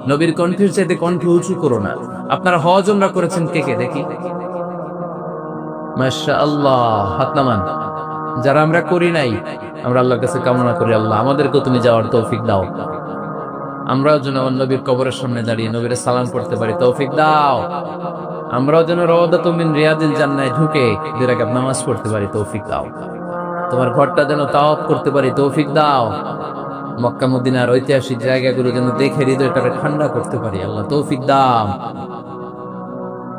নবীর কণ্ঠের চাইতে কণ্ঠ উঁচু করো না। আপনারা হজ উমরা করেছেন কে কে দেখি? মাশাআল্লাহ, হাত নামান। যারা আমরা করি নাই, আমরা আল্লাহর কাছে কামনা করি, আল্লাহ আমাদেরকেও তুমি যাওয়ার তৌফিক দাও। আমরাও যেন নবীর কবরের সামনে দাঁড়িয়ে নবীর সালাম করতে পারি, তৌফিক দাও। আমরাও যেন রাওদাতুম মিন রিয়াদিল জান্নাহ ঢুকে 2 রাকাত নামাজ পড়তে পারি, তৌফিক দাও। তোমার ঘরটা যেন তাওয়াফ করতে পারি, তৌফিক দাও। মক্কা মদিনার ঐতিহাসিক জায়গাগুলো যেন দেখে হৃদয়টাকে ঠান্ডা করতে পারি, আল্লাহ তৌফিক দাও।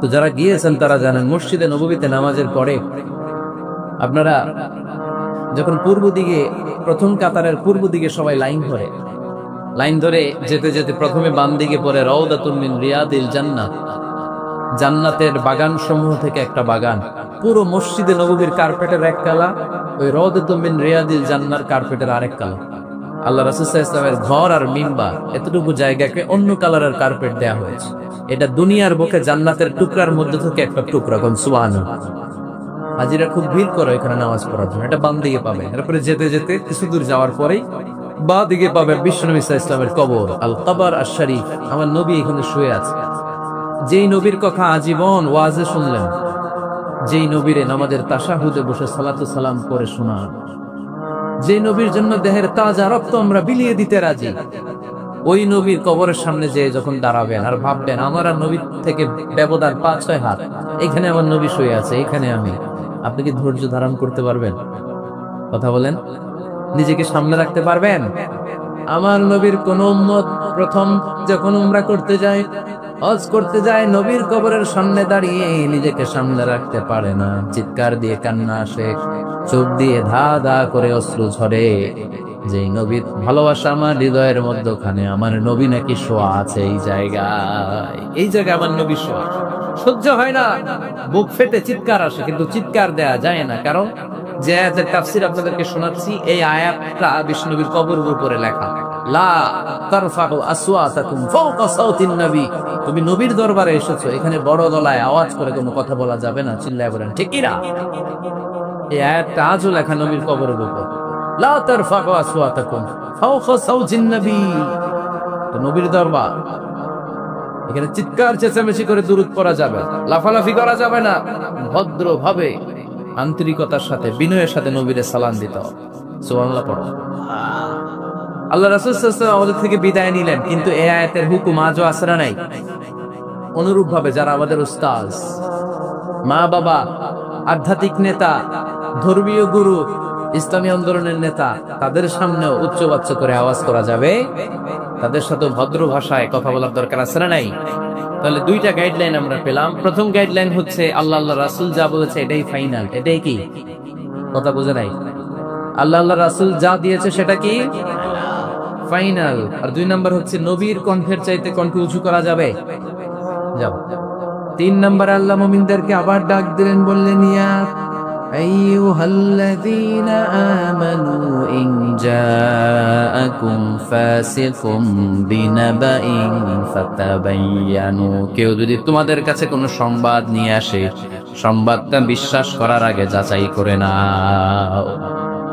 তো যারা গিয়েছেন তারা জানেন, মসজিদে নববীতে নামাজের পরে আপনারা যখন পূর্ব দিকে, প্রথম কাতারের পূর্ব দিকে সবাই লাইন ধরে যেতে যেতে প্রথমে বাম দিকে পড়ে রাওদাতুম মিন রিয়াদিল জান্নাহ, জান্নাতের বাগান সমূহ থেকে একটা বাগান। পুরো মসজিদে নববীর কার্পেটের এক কালা, ওই রাউদাতুম মিন রিয়াদিল জান্নার কার্পেটের আরেক কালার। আল্লাহ রাসূল সাল্লাল্লাহু আলাইহি ওয়াসাল্লামের ঘর আর মিম্বার এতটুকু জায়গাকে অন্য কালারের কার্পেট দেয়া হয়েছে। এটা দুনিয়ার বুকে জান্নাতের টুকরার মধ্যে থেকে একটা টুকরা। কোন সুবহানাল্লাহ। হাজিরা খুব ভিড় করে এখানে নামাজ পড়ার জন্য। এটা বাম দিকে পাবে। এরপরে যেতে যেতে কিছু দূর যাওয়ার পরেই বাঁ দিকে পাবে বিশ্বনবী সাল্লাল্লাহু আলাইহি ওয়াসাল্লামের কবর, আল কবর আশ শরীফ। আমার নবী এখানে শুয়ে আছে। যেই নবীর কথা আজীবন ওয়াজে শুনলেন, যেই নবীরে নামাজের তাশাহুদে বসে সালাতু সালাম করে শোনান, যে নবীর জন্য দেহের তাজা রক্ত আমরা বিলিয়ে দিতে রাজি, ওই নবীর কবরের সামনে যে যখন দাঁড়াবেন আর ভাববেন আমার আর নবীর থেকে ব্যবধান 5-6 হাত, এখানে আমার নবী শুয়ে আছে, এখানে আমি, আপনি কি ধৈর্য ধারণ করতে পারবেন? কথা বলেন, নিজেকে সামনে রাখতে পারবেন? আমার নবীর কোন উম্মত প্রথম যখন উমরা করতে যায়, হজ করতে যায়, নবীর কবরের সামনে দাঁড়িয়ে নিজেকে সামনে রাখতে পারে না। চিৎকার দিয়ে কান্না আসে, চোখ দিয়ে ধা ধা করে অশ্রু ঝরে। যে নবীর ভালোবাসা আমার হৃদয়ের মধ্যখানে, আমার নবী নাকি শোয়া আছে এই জায়গায়, এই জায়গায় আমার নবী শোয়া। সহ্য হয় না, বুক ফেটে চিৎকার আসে, কিন্তু চিৎকার দেয়া যায় না। কারণ যে আয়াতের তাফসীর আপনাদেরকে শোনাচ্ছি, এই আয়াতটা বিষ্ণুবীর কবরের উপরে লেখা। লা তারফাউ আসওয়াতাকুম ফাওকা সাউতিন নবী। তুমি নবীর দরবারে এসেছো, এখানে বড় গলায় আওয়াজ করে কোনো কথা বলা যাবে না। চিল্লায় বলেন ঠিক কি না? এই আয়াতটা আজও লেখা নবীর কবরের উপর। লা তারফাউ আসওয়াতাকুম ফাওকা সাউতিন নবী। তো নবীর দরবার, এখানে চিৎকার চেঁচামেচি করে দুরূদ পড়া যাবে, লাফালাফি করা যাবে না। ভদ্রভাবে আন্তরিকতার সাথে বিনয়ের সাথে নবীরে সালাম দিতে হবে। সুবহানাল্লাহ পড়ো। আল্লাহ রাসূল সাল্লাল্লাহু আলাইহি ওয়াসাল্লাম আমাদের থেকে বিদায় নিলেন, কিন্তু এই আয়াতের হুকুম আজও আছে না নাই? অনুরূপ ভাবে যারা আমাদের উস্তাদ, মা বাবা, আধ্যাত্মিক নেতা, ধর্মীয় গুরু, ইসলামী আন্দোলনের নেতা, তাদের সামনেও উচ্চবাচ্য করে আওয়াজ করা যাবে, তাদের সাথে ভদ্র ভাষায় কথা বলার দরকার আছে না নাই? তাহলে দুইটা গাইডলাইন আমরা পেলাম। প্রথম গাইডলাইন হচ্ছে আল্লাহ রাসূল যা বলেছে এটাই ফাইনাল। এটাই কি? কথা বোঝা নাই? আল্লাহ রাসূল যা দিয়েছে সেটা কি ফাইনাল। আর 2 নাম্বার হচ্ছে নবীর কণ্ঠের চাইতে কণ্ঠ উঁচু করা যাবে। যাও। 3 নাম্বার আল্লাহ মুমিনদেরকে আবার ডাক দিলেন, বললেন ইয়া আইয়ুহাল্লাযীনা আমানু ইন জাআকুম ফাসিকুম বিনাবাইন ফাতাবায়ানু। কেউ যদি তোমাদের কাছে কোনো সংবাদ নিয়ে আসে, সংবাদটা বিশ্বাস করার আগে যাচাই করে নাও।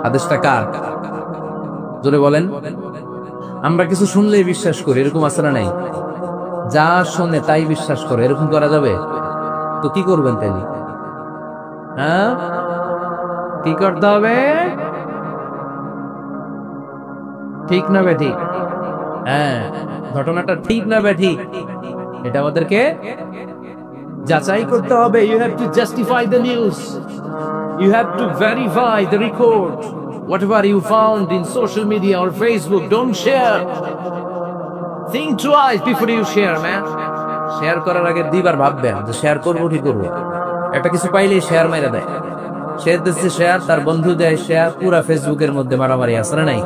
আদেশটা কার? জোরে বলেন। আমরা কিছু শুনলেই বিশ্বাস করি, এরকম আছে না নাই? যা শুনে তাই বিশ্বাস করে, এরকম করা যাবে? তো কি করবেন তাইলে? হ্যাঁ, কি করতে হবে? ঠিক না বেঠিক? হ্যাঁ, ঘটনাটা ঠিক না বেঠিক, এটা আমাদেরকে যাচাই করতে হবে। You have to justify the news. You have to verify the record. Whatever you found in social media or Facebook, don't share. Think twice before you share, man. Share করার আগে 2 বার ভাববেন যে শেয়ার করবো কি করবো। একটা কিছু পাইলেই শেয়ার মাইরা দেয়। শেয়ার দিচ্ছে শেয়ার, তার বন্ধু দেয় শেয়ার, পুরা ফেসবুকের মধ্যে মারামারি আছে না নাই?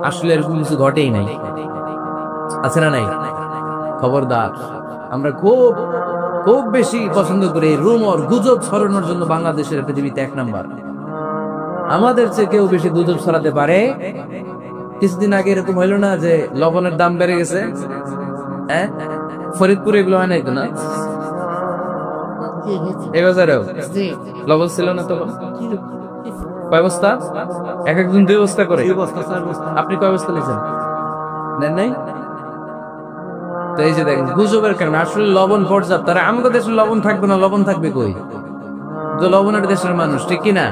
আসলে এরকম কিছু ঘটেই নাই, আছে না নাই? খবরদার, আমরা খুব খুব বেশি পছন্দ করি রুমর, গুজব ছড়ানোর জন্য। বাংলাদেশের পৃথিবীতে 1 নাম্বার। আমাদের চেয়ে কেউ বেশি গুজব ছড়াতে পারে। কিছুদিন আগে এরকম হইলো না যে লবণের দাম বেড়ে গেছে? হ্যাঁ, ফরিদপুরে এগুলো হয় নাই তো না? এই বাজারেও লবণ ছিল না তখন? কয় বস্তা? একজন 2 বস্তা করে। আপনি কয় বস্তা নিয়েছেন? নেন নাই? তো এই যে দেখেন গুজবের কারণে আসলে লবণ পর্যাপ্ত। আর আমাদের দেশে লবণ থাকবে না, লবণ থাকবে কই? তো লবণের দেশের মানুষ, ঠিক কিনা?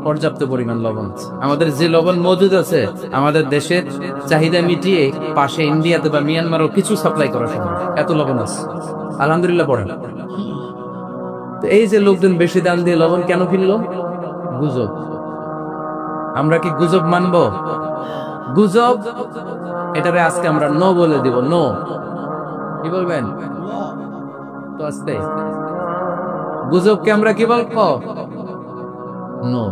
পর্যাপ্ত পরিমাণ লবণ আছে। আমাদের যে লবণ মজুদ আছে, আমাদের দেশের চাহিদা মিটিয়ে পাশে ইন্ডিয়াতে বা মিয়ানমারও কিছু সাপ্লাই করা সম্ভব, এত লবণ আছে। আলহামদুলিল্লাহ পড়েন। তো এই যে লোকজন বেশি দাম দিয়ে লবণ কেন কিনলো? গুজব। আমরা কি গুজব মানব? গুজব এটারে আজকে আমরা নো বলে দিব। নো। কি বলবেন? তো আস্তে। গুজবকে আমরা কি বলবো? নো।